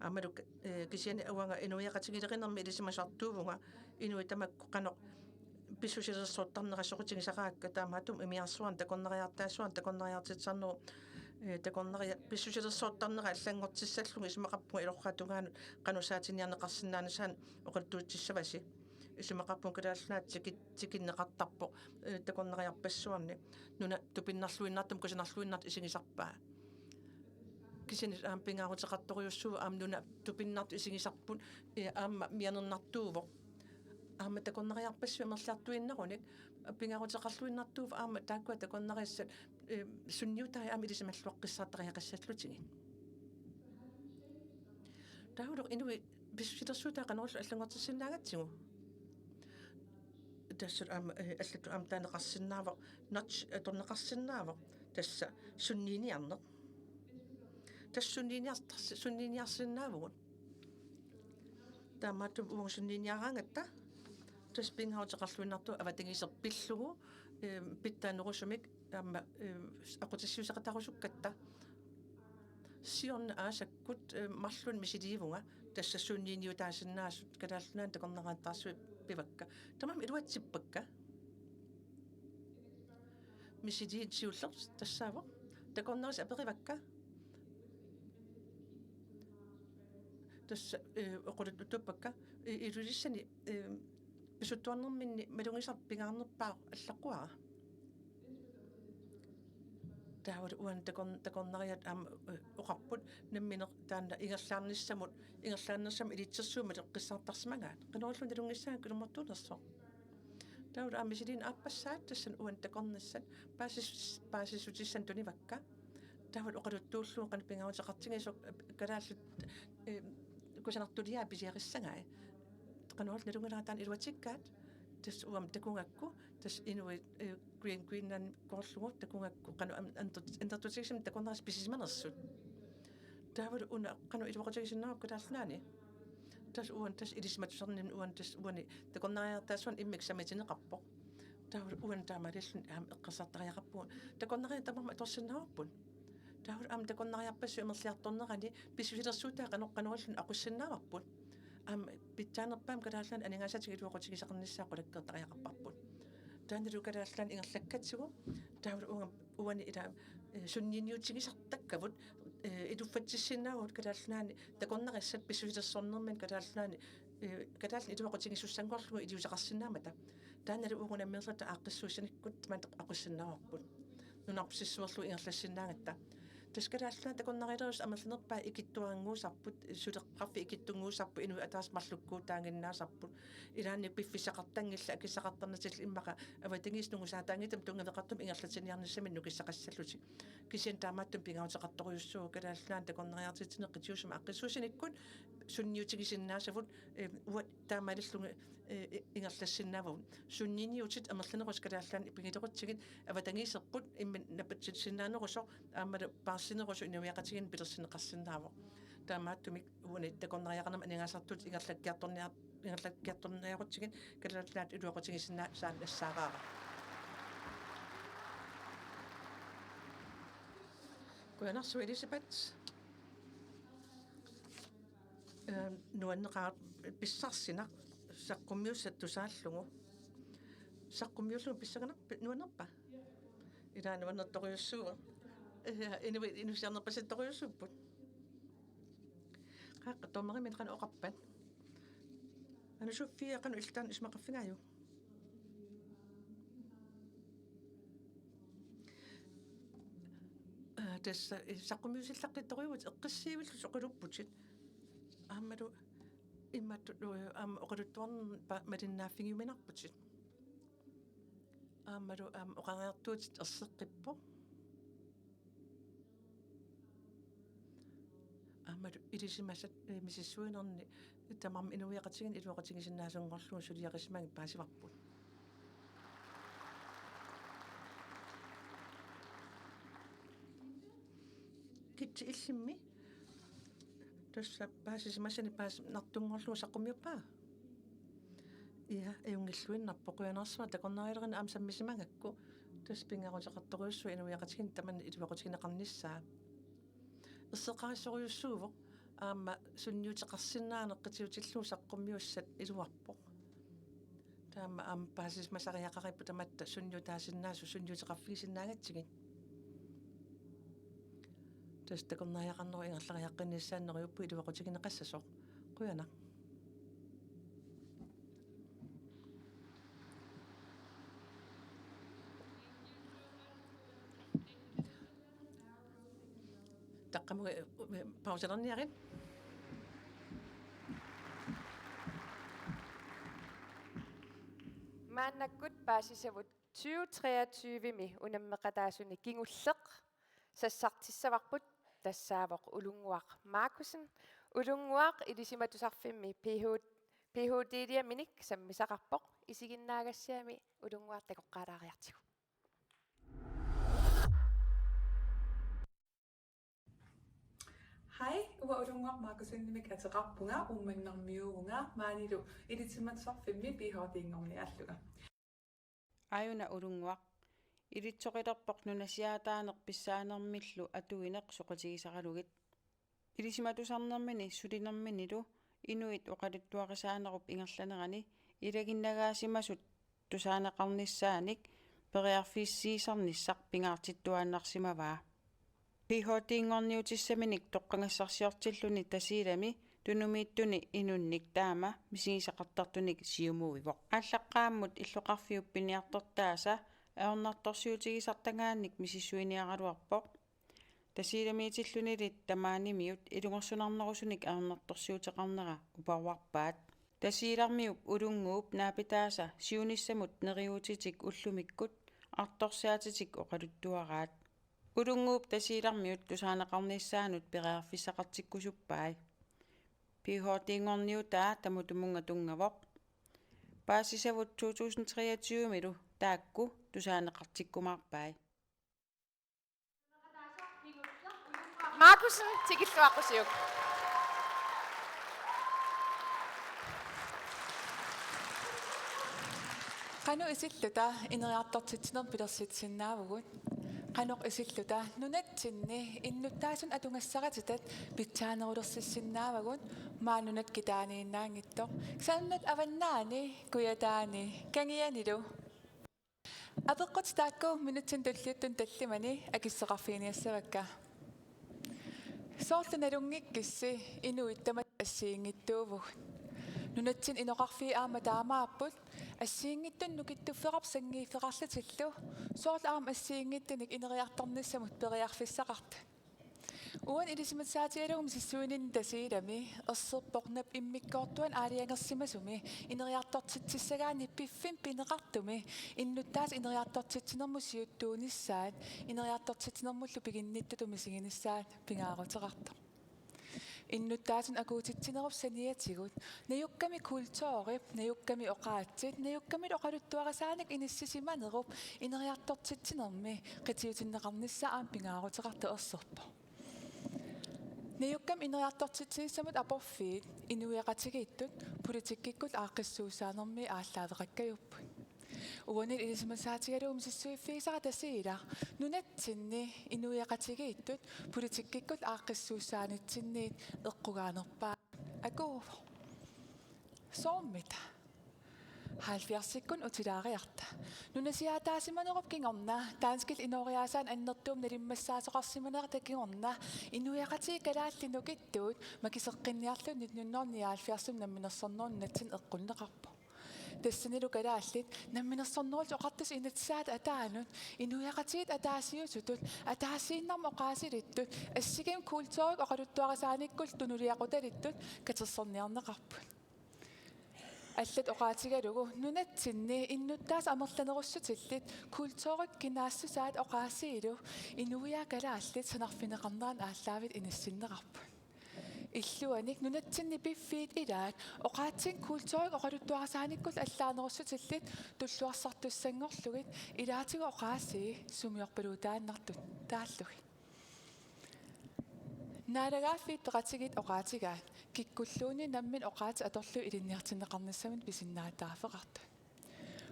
amalu kisiani awanga inuiaqatigileqinermi ilisimasartuuvunga inuitamakku qanoq pissusilersortarnerassoqutigisaqaakka taamaatum imiarsuan takornariartaassuan takornariartitsarneru takornaria pissusilersortarnera allangortissallungi isimaqarpunga ilorratungaanut qanusaatiniarneqarsinnaanasaan oqaltuutissavasi isimaqarpun kalaallunaat tikinneqartarpoq takornariarpassuarni nuna tupinnarluinnartum kusinarluinnart isigisarpaa kisinit pingaarutеқарториуссуу аамнуна тупиннарту исигисарпут аама мианернартууво аама такорнериарпассу амерлаартуиннеруник pingaarutеқарлуиннартуув аама тааккуа такорнериассат сунниутаи аама илисималлуаққиссаартариақассаллутиги таулу инуи бисусилерсуутаа канерлу аллангортиссинаагатсигу тассат аама аллату аама таанеқарсинаава нотч торнеқарсинаава тасса сунниниарнеқ тассунниниарсинаавгут таамааттум унгсунниниараангатта тас пингаутеқарлуиннарту аватагисерпиллугу питтаанерусумик аама ақутиссуусеқатарусуккатта сиорна аасаккут марлун мисиливунга тассассунниниутаасиннаасут калааллунаан такорнерааттаарсуи пивакка тамам илуатсиппакка мисилиит сиуллерс тассаава такорнерис аперивакка тасса оқулуттуппакка илулиссани писуттуарнерминни малунгисарпингаарнерпаа аллаққуара таавал уан такорнериат аама оқарпут намминеқ таанна ингерлаарнерсам илитсерсуумат эққиссаартарсимагаат қиноруллун талунгиссаан кулуммартуунерсоо Taur amisilin appassaat tassan uan takornissan paasisutissan tunivakka. Taur uqaluttuulluun qan pingautaqartingisuk kalaallut kusanartuliaa pisiaqissangai. Qanuart nalungalaataan iluatikkaat tas uam takungakku tas inui Greenan korlugu takungakku qanu antartutissim takornaras pisismanersut. Taur una qanu iluaqutigisinnarup kalaalnaani. Tas uan tas ilismatusarnin uan tas uani takornariartaasuan immiksamitineqarpoq. Taur uan taamalillun eqqassartariaqarpu takornari tamarma torsinnaruppun. Taur takornariarpassu imerliartornerani pisusilersuutaa qanoqqanuallun aqussinnaararpun. Pittaanerpaam kalaallan aningaasaatig iluaqutigisaqarnissaa qulakkeertariaqarparpun. Taanalu kalaallan ingerlakkatsigu taur uani ila sunniiniutigisartakkavut iduffatissinnaavut kalaalnaani takornarissat pisusilersornerman kalaalnaani kalaallan iluaqutigissussangorlugu iliusaqarsinnaamata. Taanalu uunammierlata aaqqissuussanikkut man aqussinnaararpun. Nunarpsissuerlu ingerlassinnaangatta. Tas kalaallaan takornarilerus amerlinerpaa ikittuaranguusarput suleqqarfi ikittunguusarpu inu ataas marlukkuutaanginnaasarput ilaanni piffisaqartangilla akissaqartarnatil immaqa avatingiisnungusaataangitam tungaveqartum ingerlatiniarnissamin nukissaqassalluti kisian taamaattum pingauteqartoriussuu kalaallaan takornariartitineqqitiusuma aqqissuusinikkun sunniutigisinnaasavut uat taamalillunga ingerlassinnaavun sunniiniutit amerlinerus kalaallaan ipingitequtsigit avatangiiserput immin napatsinnaanneruso aammalu paarsinerusu inuiaqatigin pilersineqarsinnaavo taamaattumik uani takornariaqarnam aningaasartut ingerlakkiartorniaqutsigin kalaallaat iluaqutigisinna saannassaaraa Kuanarsu Elisabeth nuanneqaar pissarsinaq saqqummiussattusaallugu saqqummiullugu pissaganarpa nuannerpa ilaa nuannertoriussuuga inusiarnerpasattoriussupput qaaqa tormerimin qanu oqarpan anu suffia qanu iltaan ismaqarfingaju tassa saqqummiusillaqqitoriugut eqqissiivillus oqalupputit aammalu immattu oqaluttuarn malinnaaffingiuminarputit aammalu oqariartuutit erseqqippo aammalu ilisimassat misissuinerni tamarma inuiaqatigin iluaqatigisinnaasungorlugu suliaqismagi paasivarput kitsi illimmi tussa paasisimassani paas nartungorlugu saqqummiuppaa ia eungilluinnarpo quyanersuma takornarilerina aam sammisimagakku tas pingaruteqartoriussu inuiaqatigin taman iluaqutigineqarnissaa erseqarissoruussuuvoq aamma sunniuteqarsinnaaneqqitiutillu saqqummiussat iluarpoq taamma aam paasisimasariaqarippu tamatta sunniutaasinnaasu sunniuteqarfigisinnaagatigin tas takornariaqarneru ingerlariaqqinnissaanneriuppu iluaqutigineqassasoq quyana taqqamuga pausalerniarin
Maannakkut paasisavut 2023mi unammeqataasuni kingulleq sassartissavarput tassaavoq ulunguaq Markusen ulunguaq ilisimatusarfimmi PhD-minik sammisaqarpoq isiginnaagassiami ulunguaq takoqqaalaariartigu
Hej, ua ulunguaq Markusen-nimik ateqarpunga uummannermiugunga maanilu ilitimatusarfimmi PhD-ngornialluga
Ayuna ulunguaq ilitsoqilerpoq nunasiaataaneq pissaanermillu atuineq soqutigisaqalugit ilisimatusarnermini sulinerminilu inuit oqaluttuaqisaanerup ingerlanerani ilaginnagaasimasut tusaaneqarnissaanik periarfiissiisarnissaq pingaartittuaannarsimavaa PhD-ngorniutissaminik toqqangassarsiortilluni tasiilami tunumiittuni inunnik taama misigisaqartartunik siumuivoq ааллаққааммут иллоқарфиуппиниарторtaasa аорнарторсиутигисартангаанник мисиссуиниаралуарпоқ тасииламиитиллунилит тамаанimиут илунгорсунарнерусуник аорнарторсиутеқарнера упаруарпаат Tasiilarmiup ulunguup naapitaasa siunissamut neriutitik ullumikut artorsiatitik oqaluttuaraat. Ulunguup tasiilarmiut tusaanaqarnissaanut perearfissaqartikkusuppai. PH-tiingorniutaa tamutumunga tungavoq. Paasisavut 2023 milu taakku tusaanaqartikkumarpai.
Markusen tikilluaqusiuk.
Qanu isilluta ineriartortitsinerm pilersitsinnaavugut qanoq isilluta nunatsinni innuttaasun atungassaqatitat pitsaanerilersissinnaavugut maanunat kitaaniinnaangittoq saannat avannaani kuyataani kangianilu apeqqut taakku minutsin tulliuttun tallimani akisseqarfiiniassavakka soorlunalungikkissi inuittamat assiingittuuvug nunatsin inoqarfii aama taamaarput ассиингиттун нукиттуффеқарп сангииффеқарлутиллу соорл аам ассиингиттуник инериарторнissamут периарфиссақарт уан илисиматсаатигалугум сиссуинин тасиилами ерсерпоқнап иммиккоортуан аалиангерсимасуми инериартортитсисагаани пиффин пинеқартуми иннуттаас инериартортитсинерму сиуттуунissaат инериартортитсинермуллу пигинниттутуми сигиниссаат пингаарутеқарто иннуттаасун акуутитсинеруп саниатигут наюкками культоорип наюкками оqaатсит наюкками оқалуттуарасааник иниссисиманеруп инериартортитсинерми қитиутиннеқарнisса аам пингаарутеқарту ерсерпо наюккам инериартортитсинissамут апорфиит инуяқатигииттут политиккиккут ааққиссуусаанерми ааллаавеқаккаюппут уанил илисимасаатигалуум сиссуиффигисара тасиила нунатсинни инуяқатигииттут политиккиккут ааққиссууссаанитсинниит эққугаанерпаа акуу сооммита 70-иккун утилаариарта нунасиаатаасиманеруп кингорна таанскил инориаасаан аннертуум налиммассаасоқарсиманера такингорна инуяқатиг калааллинукиттуут макисеққинниарлун 1970 намминерсорнуун натсин эққуннеқарпо тассанилу калааллит намминерсорнерут оқартус инатсаат атаанут инуяқатигит атаасиутутут атаасииннарма оқаасилиттут ассигим культуурик оқалуттуарасааниккул тунулиақуталиттут катерсорниарнеқарпут аллат оқаатигалугу нунатсинни иннуттаас амерланеруссутиллит культуурик кинаассусаат оқаасиилу инуя калааллит санарфинеқарнеран ааллаавит инассиннеқарпут иллуаник нунатсинни пиффиит илаат оқаатсин культуурик оқалуттуарасааниккул аллаанеруссутиллит туллуарсартуссангорлугит илаатига оқаасии сумиорпалуутааннартут тааллуги наалагааффиит пеқатигит оқаатигаат киккуллууни наммин оқаати аторлу илинниартиннеқарниссамит писиннаатаафеқарту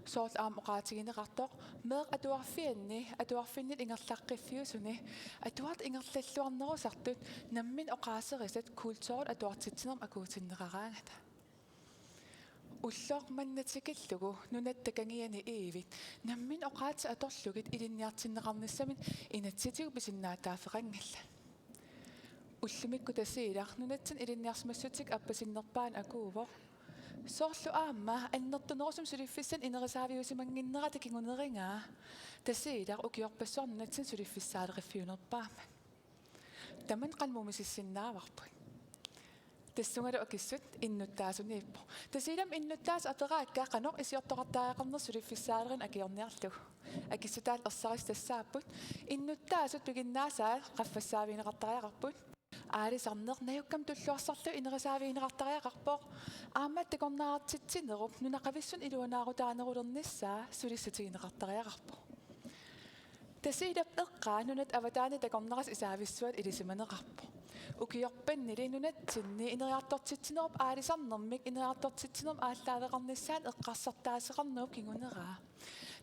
соорл аам оқаатигинеқартоқ меэқ атуарфиннит ингерлаққиффиусуни атуарт ингерллаллуарнерусартут наммин оқаасерисат культуурл атуартитсинерм акуутиннеқараангата уллоқ маннатикиллугу нунаттакангиани иивит наммин оқаати аторлугит илинниартиннеқарниссамит инатситигу писиннаатаафеқангилла уллумикку тасиилар нунатсин илинниарсмассутик аппасиннерпаан акуувоқ соорлу аама аннертунерусум сулиффиссан инерисаавиусимангиннерата кигунерингаа тасиилар укиорпассуарнатсин сулиффиссаалериффиунерпаама таман канмумисиссиннааварпут тассунгала окиссут иннуттаасунииппо тасиилам иннуттаас апераакка канор исиортоқартааақарнер сулиффиссаалерин акиорниарлугу акиссутаал ерсарис тассааппут иннуттаасут пигиннаасаа qaffassaавинеқартариақарпут аалисарнеқ наюккам туллуарсарлу инерисаавиинеқартариақарпоқ аамат такорнаарартитсинеруп нунақависсун илуанаарутаанерулерниссаа сулиссатигинеқартариақарпо тасиилап эққаа нунат аватаани такорнерас исаависсуат илисиманеқарпо укиорпаннили нунатсинни инериартортитсинеруп аалисарнэрмик инериартортитсинерм ааллаавеқарниссаат эққарсартаасеқарнууп кигунераа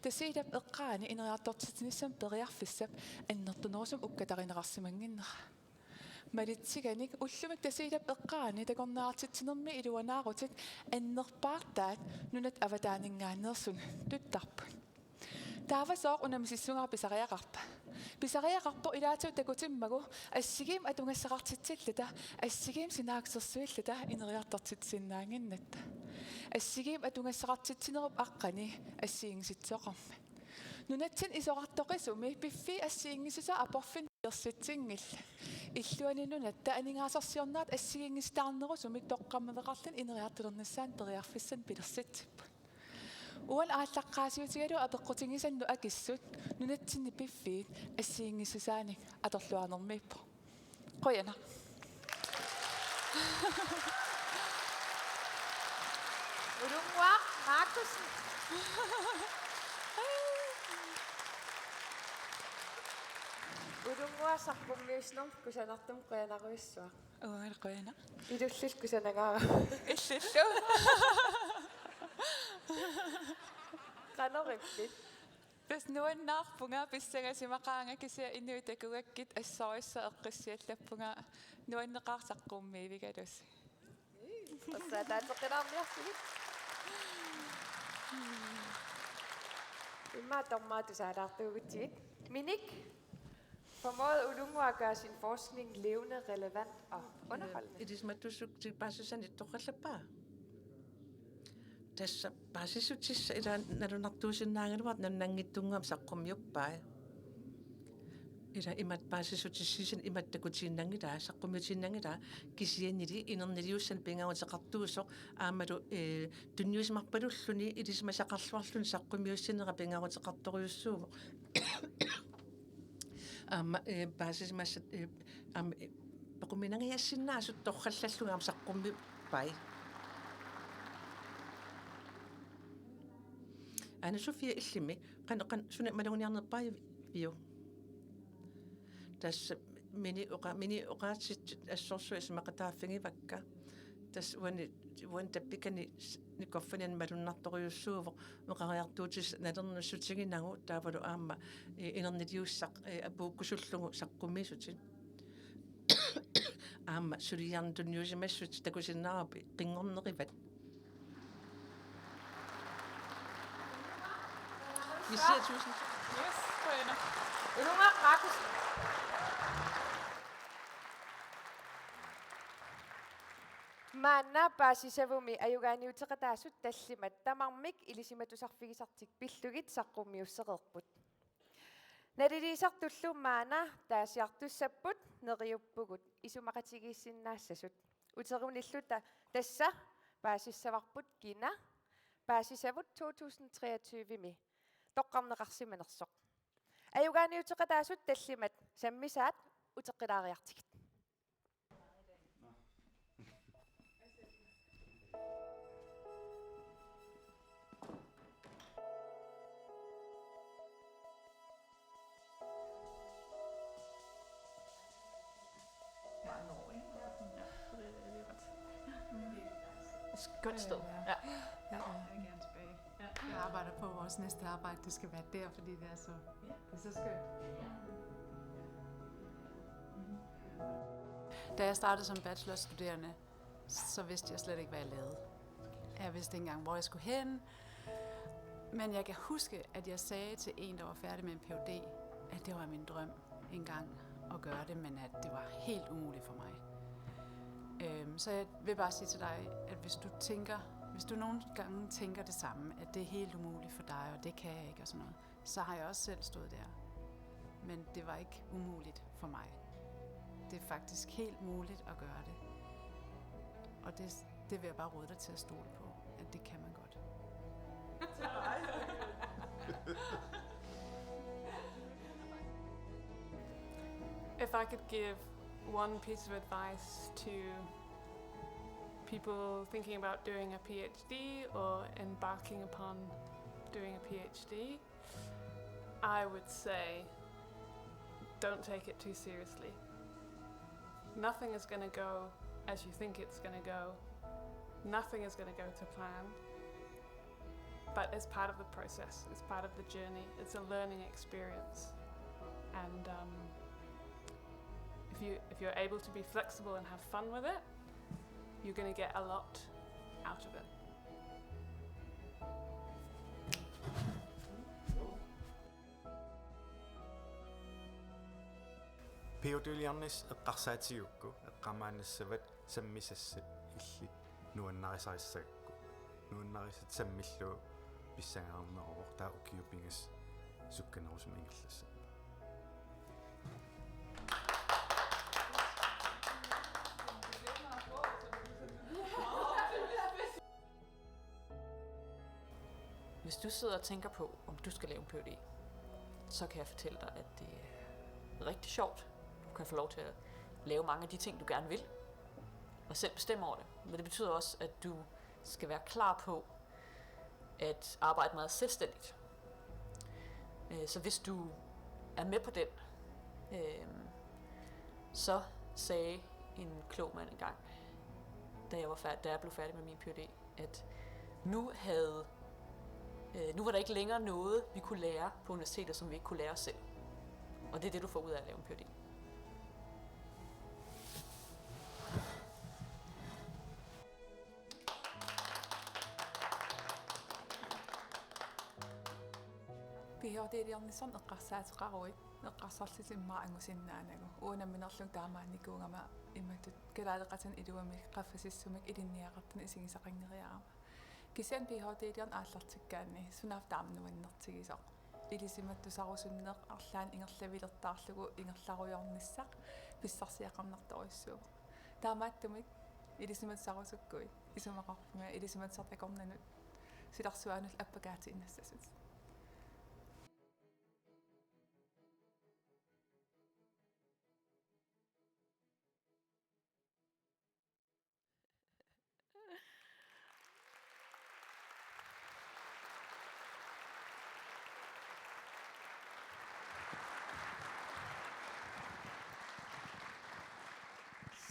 тасиилап эққаани инериартортитсиниссам периарфиссап аннертунерусум уккатаринеқарсимангиннера малитсиганик уллумик тасиилап эққаани такорнаартитсинерми илуанаарутит аннерпаартаат нунат аватаанингаанерсун туттарпут таавасоор унамисиссунгаа писариақарпо илаатиу такутиммагу ассигим атунгассақартитсиллута ассигим синааксерсуиллута инериартортитсиннаангиннатта ассигим атунгассақартитсинеруп аққани ассиингситсоқарма нунатсин исоқартоқисуми пиффи ассиингисуса апорфин Irsitingilla. Illuaninunat aningaasarsiornaat assigingistаарnerusumik toqqammedeqarlun ineriartulernassaan teriarfissan pilersitsippu. Uan aallaqqaasiutigalu apeqqutigisannu akissut nunatsinni piffiit assigingissasaanik atorluanermiippo. Qoyana.
Ulunguaq Markusen. Ulunguaq sarpummiusnerm kusanartum qoyanaruissuaq.
Uan qoyana.
Ilullil kusanagaara.
Illallu.
Qaneripit.
Bes nuannaarpunga pissangasimaqaanga kisia inuitakugakkit assorissa eqqissiallappunga nuanneqaarsaqqummiivigalus.
Ossataatoqinaarmiarsigit. Imma tormaatu saalaartuugutsigit. Minik. Formåede Ulungu at gøre sin forskning levende, relevant og underholdende.
Ilismatusuk tilpassusan ittoqallapaa. Tässä pääsisutissa ida narunartuusinnaangaluat nannangittungaam saqqummiuppaa. Ida imat pääsisutissisin imattakutiinnangilaa saqqummiutiinnangilaa kisiannili inerniliussan pingaruteqartuusoq aamalu tunniusimarpalulluni ilismasaqarluarluni saqqummiussinera pingaruteqartoriussuumo. Pääsismassat paquminangiassinnaasut torrallallugaam saqqummiuppai. Ana Sofia illimi qan suna malungniarnerpaa vio. Tas mini oqaatsit assorsu ismaqataaffingivakka. Tas uan tappikani nikoffanan malunnartoriussuuvo meqariartuutis nalernersutiginagu taavalu aamma inerniliussaq apuukkusullugu saqqummiisutin. Aamma suliarntunniusimassut takusinnaarapi qingornerivat. Vi siger tusind.
Yes, qoyana.
Ulunguaq Markusen. Maanna paasisavumi ajugaaniuteqataasut tallimat tamarmik ilisimatusarfigisartik pillugit saqqummiusseqerput. Naliliisartullu maana taasiartussapput neriuppugut isumaqatigiissinaassasut. Uterunilluta tassa paasissavarput kina paasisavut 2023mi. Toqqarneqarsimanersoq. Ajugaaniuteqataasut tallimat sammisaat uteqqilaariartigit.
Godt sted. Ja.
Jeg vil gerne tilbage. Jeg arbejder på, at vores næste arbejde det skal være der, fordi det er så skønt. Da jeg startede som bachelorstuderende, så vidste jeg slet ikke, hvad jeg lavede. Jeg vidste ikke engang, hvor jeg skulle hen. Men jeg kan huske, at jeg sagde til en, der var færdig med en Ph.D., at det var min drøm engang at gøre det, men at det var helt umuligt for mig. Så jeg vil bare sige til dig, at hvis du nogle gange tænker det samme, at det er helt umuligt for dig, og det kan jeg ikke og sådan noget, så har jeg også selv stået der. Men det var ikke umuligt for mig. Det er faktisk helt muligt at gøre det. Og det vil jeg bare råde dig til at stole på, at det kan man godt.
If I could give one piece of advice to people thinking about doing a PhD or embarking upon doing a PhD, I would say don't take it too seriously. Nothing is going to go as you think it's going to go. Nothing is going to go to plan. But it's part of the process. It's part of the journey. It's a learning experience. And if you're able to be flexible and have fun with it, you're going to get a lot out of it.
Ph.D.-liarnis eqqarsaatiukku eqqamaanassavat sammisassat illit nuannarisarissagakku nuannarisat sammillu pissangaarneroq taa ukiupingas sukkanerusum ingерлassa
hvis du sidder og tænker på, om du skal lave en PhD, så kan jeg fortælle dig, at det er rigtig sjovt. Du kan få lov til at lave mange af de ting, du gerne vil, og selv bestemme over det. Men det betyder også, at du skal være klar på at arbejde meget selvstændigt. Så hvis du er med på den, så sagde en klog mand engang, da jeg blev færdig med min PhD, at nu var der ikke længere noget, vi kunne lære på universitetet, som vi ikke kunne lære os selv. Og det er det, du får ud af at lave en PhD.
PhD-erne sådan eqqarsaatiqaruit eqqarsarlisimmaaangusinnaanagu uunamminerlung taamaanikuungama immatut kalaaleqatan iluamik qaffasissumik ilinniaqartana isigisaqangeriarama kisian PhD-ern aallartikkaanni sunaaf taamnuannertigisoq ilisimattusarusunneq arlaan ingerlavilertaarlugu ingerlarujornissaq pissarsiaqarnartoruissuuq taamaattumik ilisimatsarusukkuit isumaqarpunga ilisimatsartakornanut silarsuanul appakaati innassasut.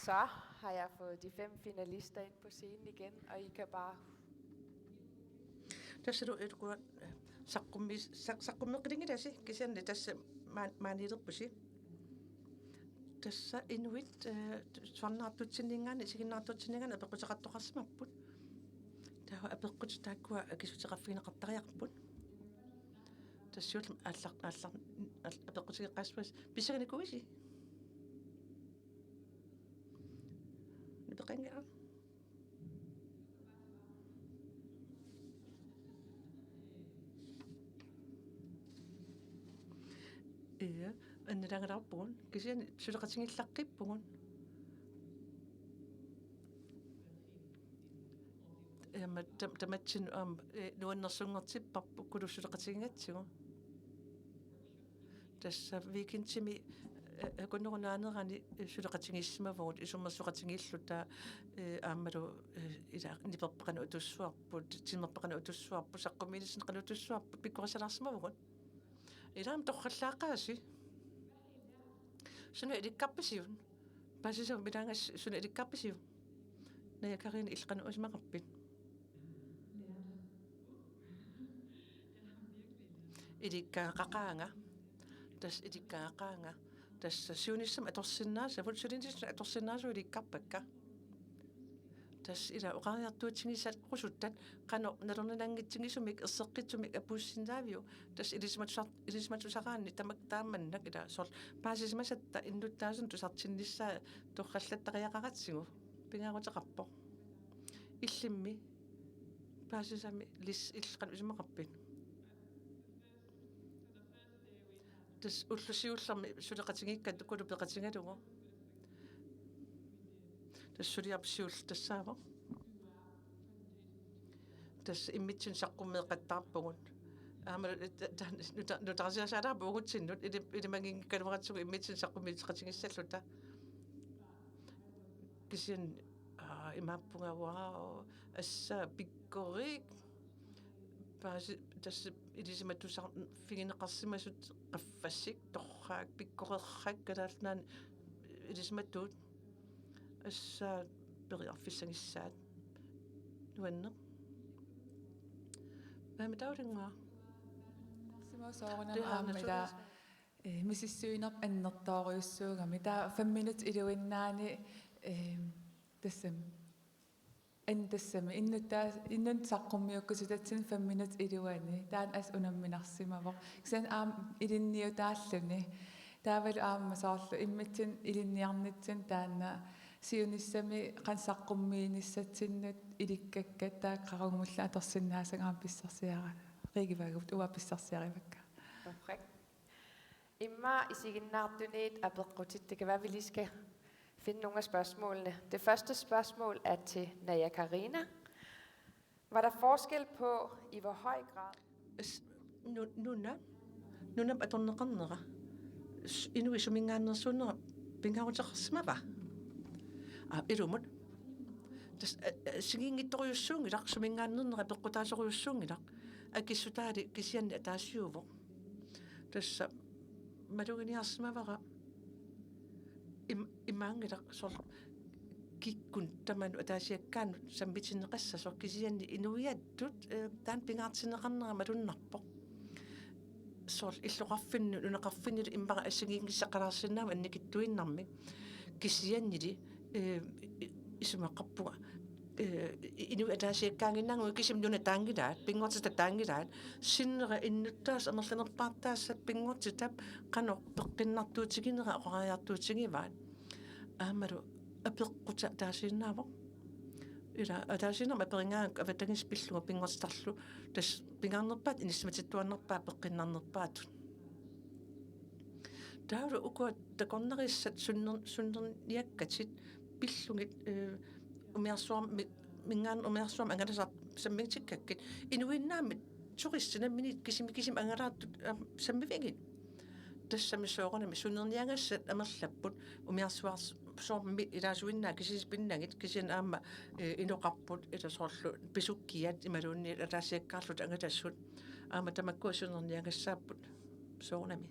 Så har jeg fået de 5 finalister ind på scenen igen, og I kan bare...
Tässä du et kun sakkummeqilingilasi kisianni tässä maanilerpusi. Tässä inuit suarnaartutsinningaani isiginnaartutsinningaani apequtaqartoqarsimapput. Tahu apeqqutitaakua akisutiqarfiineqartariarput. Tassiul аллар apeqqutigeqqaaspas pissaginikuisi. Nipeqangaa. Ja, annalangalarpugun kisian suleqatingillaqqippugun. Jamen tamatsin nuannersungertipparpu kulussuleqatingatsigu. Tässä weekendtimi kunnurunaanерани suleqatingissimavugut isummersuqatingilluta aammalu ila niperpeqanu utussuarput timerpeqanu utussuarpu saqqumilisin qanutussuarpu pikkorisalaarsimavugut. Ilaam torqallaaqaasi sunu ilikkarpasiun pasisum milaangas sunu ilikkarpasiu nayakarina ilqanu usmaqarpit ilikkaaqaqaanga tas ilikkaaqaanga tässä siunissam atorsinnaasa vulsulinisna atorsinnaasu ilikkarpakka tas ila uqariartuutsingisat qusuttat qano nalornanangitsingissumik erseqqitsumik apuussinaaviu tas ilismatusaqaanni taammannak ila sor paasismasatta innuttaasun tusartinnissaa torqallattariaqaratsigu pingaarutaqarpoq illimmi paasisami ilqan usumaqarpit tas ullusiullermi suleqatingikkat kulupeqatingalugu tas suliarpsiull tassaavo tas immitsin saqqummeeqattaarpugut aamalu nutarsiasaalaa ugutsinnut ilimangingikkalumeratsugu immitsin saqqummiiteqatingissalluta kisian imaappunga wow assa pikkoriik paasi tas ilisimattusar figineqarsimasut qaffassik torraak pikkorerrak kalaalnaan ilisimattuut assa periarfissangissaat nuanneq maamitaulingua
Simusoorunamaamila misissuinerp annertooriussuugami taa 5 minut iluinnaani tassam tassami innun saqqummiukkusutatsin 5 minut iluani taan as unamminarsimavoq kisen ilinniutaalluni taavalu aammasoorlu immitsin ilinniarnitsin taanna siunissami qansaqqummiinissatinnut ilikkakkat taaqqarungmulla atorsinnaasagaam pissarsiara rigivagut uapissarsiarivakka.
Perfekt. Imma isiginnaartuniit apeqqutsit. Det kan være, vi lige skal finde nogle af spørgsmålene. Det første spørgsmål er til Naja Karina. Var der forskel på, i hvor høj grad
nuna atorneqarnera inui sumingaannersuunera pingaruteqarsimava ilumut tas singiingittoriussuungilaq sumingaannerneqa peqqutaasoriussuungilaq akissutaali kisianni ataasiuvoq tassa maluginiarsimavara imaangilaq sor kikkun tamanu ataasiakkaannu sammitinneqassasor kisianni inuiattut taan pingaartineqarnera malunnarpoq sor illoqarfinnu nuneqarfinnilu imbara assingiingissaqalaarsinnaama annikittuinnarmik kisiannili isumaqqarpuga inu ataasiakkaanginnaangu kisim nuna taangilaat pinngortita taangilaat sinnera innuttaas amerlanerpaartaassat pinngortitap qano peqqinnartuutiginera oqariartuutigivaat aamalu apeqquta taasiinnaavoq ila ataasiinnerma peringaak avatangis pilluga pinngortitarlu tas pingaarnerpaat inismatittuannerpaa peqqinnarnerpaatut taulu ukua takornerissat sunnerniakkatit pillungit umiarsuam mingaan umiarsuam angalasart sammingtikkakkit inuinnaamit turistinamminit kisim angalaartut sammivigit тассамисоорнами сунерниангассат амерлаппут умиарсуарс соорми илаасуиннаа кисиспиннагит кисиан аама иноқарпут иласоорлу писуккиат ималуунни алаасиаккаарлут ангалассут аама тамаккуа сунерниангассааппут соорнами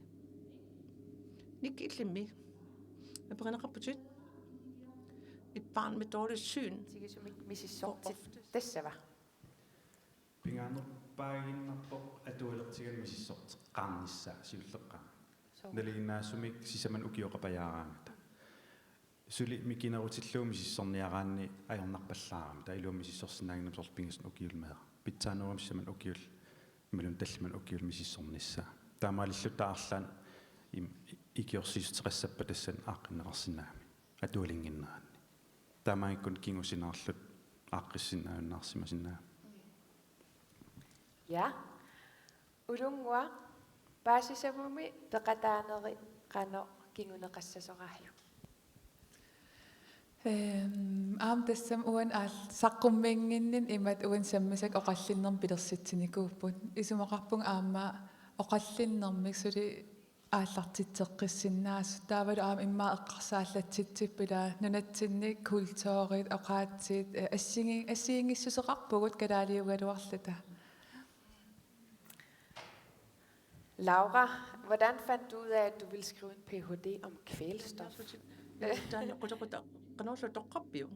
никки иллимми апаринеқарпутит иппаан med dårligt syn
tigisumik misissortit tassava
Pingaannerpaaginnarpoq atualertigan misissort qaarnissaa siulleqqaa naliginnaasumik sisaman ukioqapajaaraangata suli mikinerutilluu misissorniaraanni ajornarpallaarami tailuum misissorsinaaginnam sorpingasn ukiulmea pitsaanurum sisaman ukiul malun tallman ukiul misissornissaa taamaalillutaarlaan ikiorsiisteqassappa tassan aaqqinneqarsinnaami atualinginnaanni taamaagikkun kingusinaarlut aaqqissinnaannaarsimasinnaami
ja ulungua paasisavumi peqataaneri qano kinguneqassasoraaju
aam tassam uan aal saqqummiinginnin imat uan sammisak oqallinnerm pilersitsinikuupput isumaqarpung aamma oqallinnermik suli ааллартитсеққиссиннаас таавалу аама иммаа эққарсааллатситсиппила нунатсинник культуурит оқаатсит ассиингиссусеқарпугут калаалиугалуарлута
Laura, hvordan fandt du ud af, at du ville skrive en Ph.D. om kvælstof?
таани қутеқута қанорлу тоққарпиу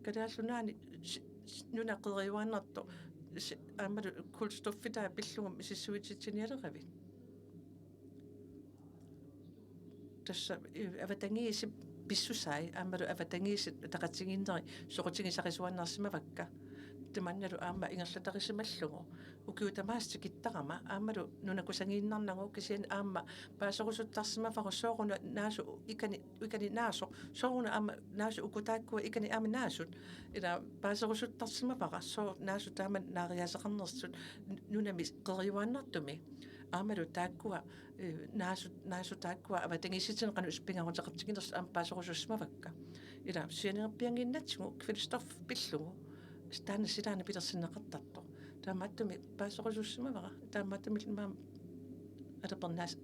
калааллунаани нунаққериуаннарту аамалу кулстоффитаа пиллугум исиссуитситсиниалеравит тасса аватангииси писсусай аамалу аватангииси тақатсигииннери соқутигисарисуаннарсимавакка таманналу аама ингерлатарисималлугу укиутамаасти киттарама аамалу нунакусангииннарнагу кисиан аама паасорусуттарсимафарусооруна наасу икани наасо сооруна аама наасу укутааккуа икани аама наасут ила паасорусуттарсимафара соо наасу тааман наариасеқарнерсут нунами қериуааннартуми аамалу тааккуа наасу тааккуа аватангиситин қану спингарутеқартигинерс аама паасорусуссимавакка ила сианерпиангиннатсигу квилстоф пиллугу стана силаана пилерсиннеқартартто таамааттуми паасорусуссимавара таамааттуми маам атапернаас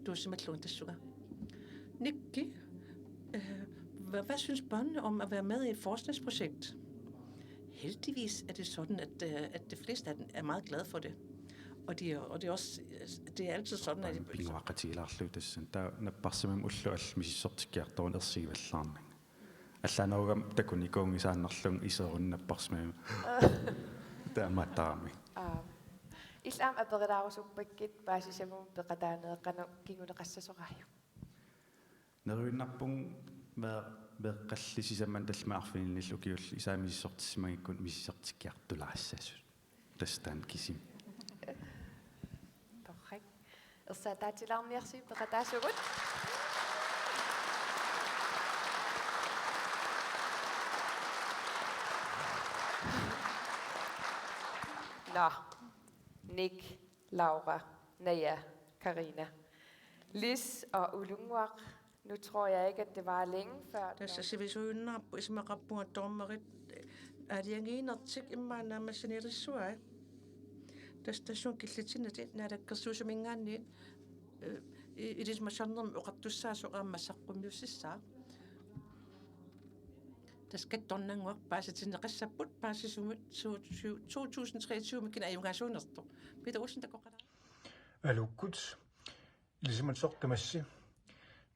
туussimallugun tassuga Nikki hvad synes børnene om at være med i et forskningsprojekt? Heldigvis er det sådan, at de fleste af dem er meget glade for det. Og det er også det er altid sådan, at
pinguaqatiilaarluutassan taa napparsimam ullu almisissortikkiartorun ersigivallaarning аллаанаугам такун икуунгисааннарлун исеруннаппарсмаа тааматтаами
Islam aperilaarusuppakit paasisavum peqataaneeqqanu kinguneqassasораaju
неруиннарпун веэккаллисисаман талмаарфиниллу киулли исаамисисортиссимагиккун мисисертиккиартулаассаасут тастаан кисим
Torrik ersaataatilaarmiarsi peqataasugut Nå, Nick, Laura, Naja, Karina, Lis og Ulungwaq. Nu tror jeg ikke, at det var længe før.
Tässä sivisuunnaappu ismaqarpunga tormarit aliangiinertik immaanaamassanirissuai Tastassun killitsinati naalakkersuusumingaanni ilismasarnermi oqartussaasu aammassaqqumiussissaa taskattornanguaq paasatineqassaput paasisumut 2023 kina ajungaasuunertu Peter Olsen takoqala
алуккут илисиматсортамасси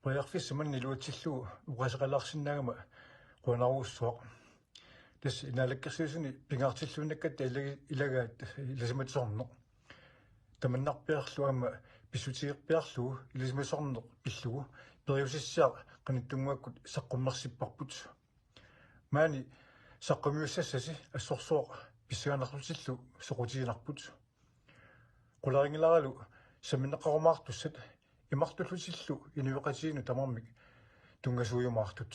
приарфиссаман нилуатсиллуу уқасеқалаарсинаагама қуанаруссуақ тас инаалаккерсуусуни пингаартиллуунаккатта илагаат илисиматсорнеқ таманнарпиарлуама писсутигерпиарлуу илисимасорнеқ пиллугу периусиссаақ қаниттунгуаккут саққуммерсиппарпут маани саққумиуссассаси ассорсуоқ писсаганарлутиллу соқутигинарпут qularingilarlu saminneqarumaartussat imartullutillu inuiqatiinu tamarmik tungasuujumaartut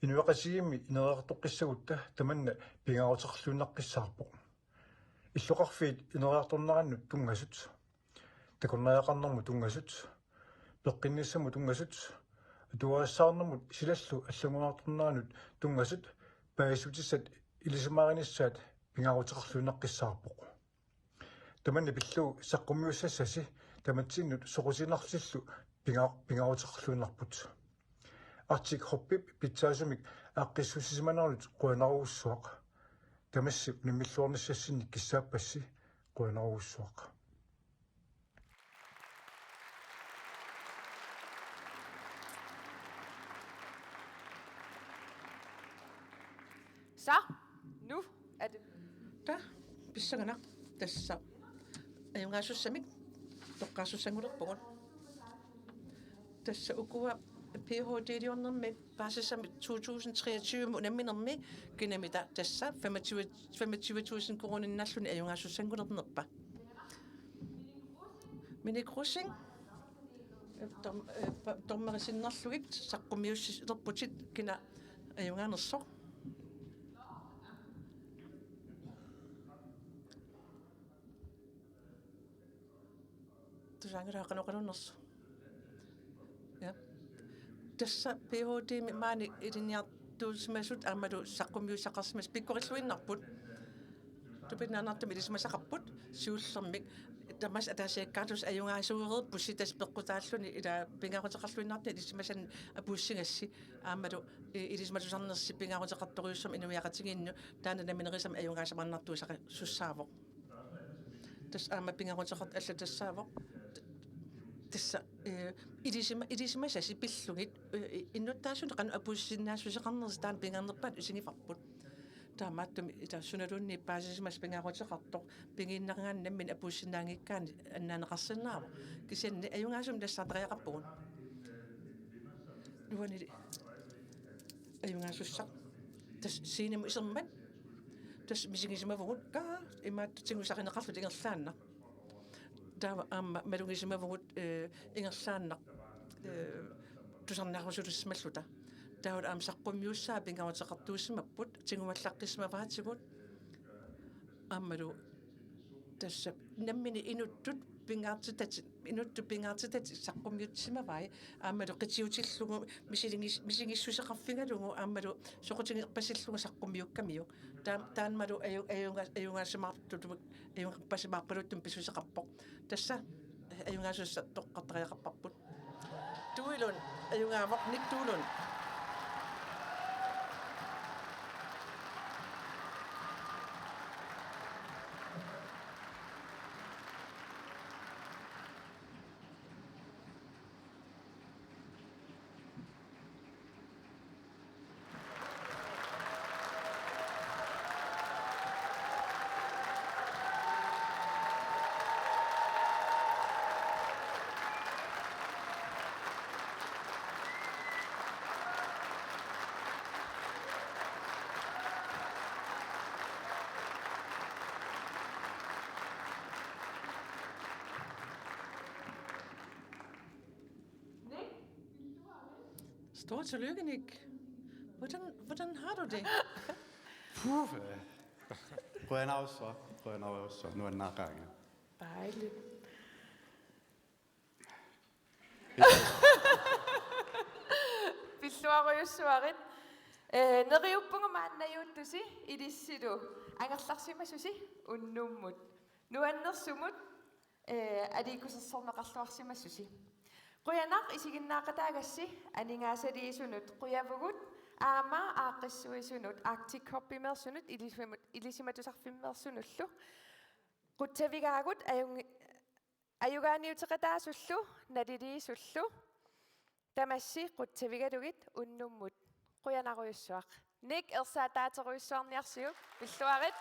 inuiqatigiimmi inereertoqqissagutta tamanna pingaruteqerluunnaqqissaarpoq иллоqarfiit inereertornerannut tungasut takornaaqarnermu tungasut peqqinnissamu tungasut atuaassaarnermut silallu аллангунаartorneranut tungasut paisutissat ilisimaarinissaat pingaruteqerluunnaqqissaarpoq tamanni pillu saqqummiussassi tamatsinut soqusinarsillu pingaruteqerluunarput artik hoppip pitsaasumik aaqqissusimanarlut quanaruussuaq tamassip nimmilluornissassinnik kissaapassi quanaruussuaq
Så, nu er det
ta pissanganaq tassa ajungaasuussamik toqqaasuussangulerpugun tassa ukua PhD-liornermi paasissamit 2023 unamminermi kinamita tassa 25.000 kroninalluni ajungaasuussangulernerpa Mini Cruising tormerisinnerlugit saqqummiussilerputit kina ajungaanersoq Tusangeraqanuqanunersu ja tassa PhD maani iliniartuusmasut aamalu saqqummiussaqarsmas pikkorilluinnarput tupinnaanartumi ilismasaqarput siullermik tamas ataasiakkaartus ajungaasuureerpus sitas peqqutaalluni ila pingaruteqarluinnartni ilismasan apuussingassi aamalu ilismatusarnersi pingaruteqartoriussam inuiaqatigiinnu taana naminerisam ajungaasamarnartuusaqa sussaavoq tas aama pingaruteqart allatassaavoq tassa ilismasasi pillugit innuttaasuni qanu apuussinnaasuseqarnersi taan pingarnerpaat usingifarput taamaattumi itaassunalunni paasisimas pingaruteqartoq pingiinnaqangaannammin apuussinnaangikkaani annaaneqarsinnaavo kisianni ajungaasum tassaateriaqarpugun nuani ajungaasussaq tas siinimu isermat tas misingisimavungut kaa imaattutingusaqineqarlut ingerlaanna taava aamma malungisimavungut ingerlaannaq tusarnaarusulusmalluta taawut aam saqqummiussaa pingaruteqartuussimapput tingumallaqqismavaatigut aammalu tassa nammini inuttut inuttu pingaartitat saqqummiutsimavai aammalu qitiutillugu misingissuseqarfingalungu aammalu soqutingerpasillugu saqqummiukkamiu taanmalu ajungaasimaartutumik ajungerpasimaarpaluttum pisuseqarpoq tassa ajungaasussa toqqartariaqarparput tuilun ajungaavoq niktuulun Stort tillykke, Nick. Hvordan har du det?
Quanaruussuaq nuannaaqaanga
dejligt. Pilluaruyussuarit neriuppungumaannajuttusi ilissilu angerlarsimasusi unnummut Nuannersumut adikusersorneqarluarsimassusi. Quyanaq isiginnaaqataagassi aningaasaliisunut quyavugut aama aaqqissuisunut Arctic Coppimersunut ilisimatusarfimmersunullu quttavigaagut ayugaaniuteqataasullu naliliisullu tamassi quttavigalugit unnummut quyanaquyussuaq nik ersaataateruissuarniarsiuk pilluarit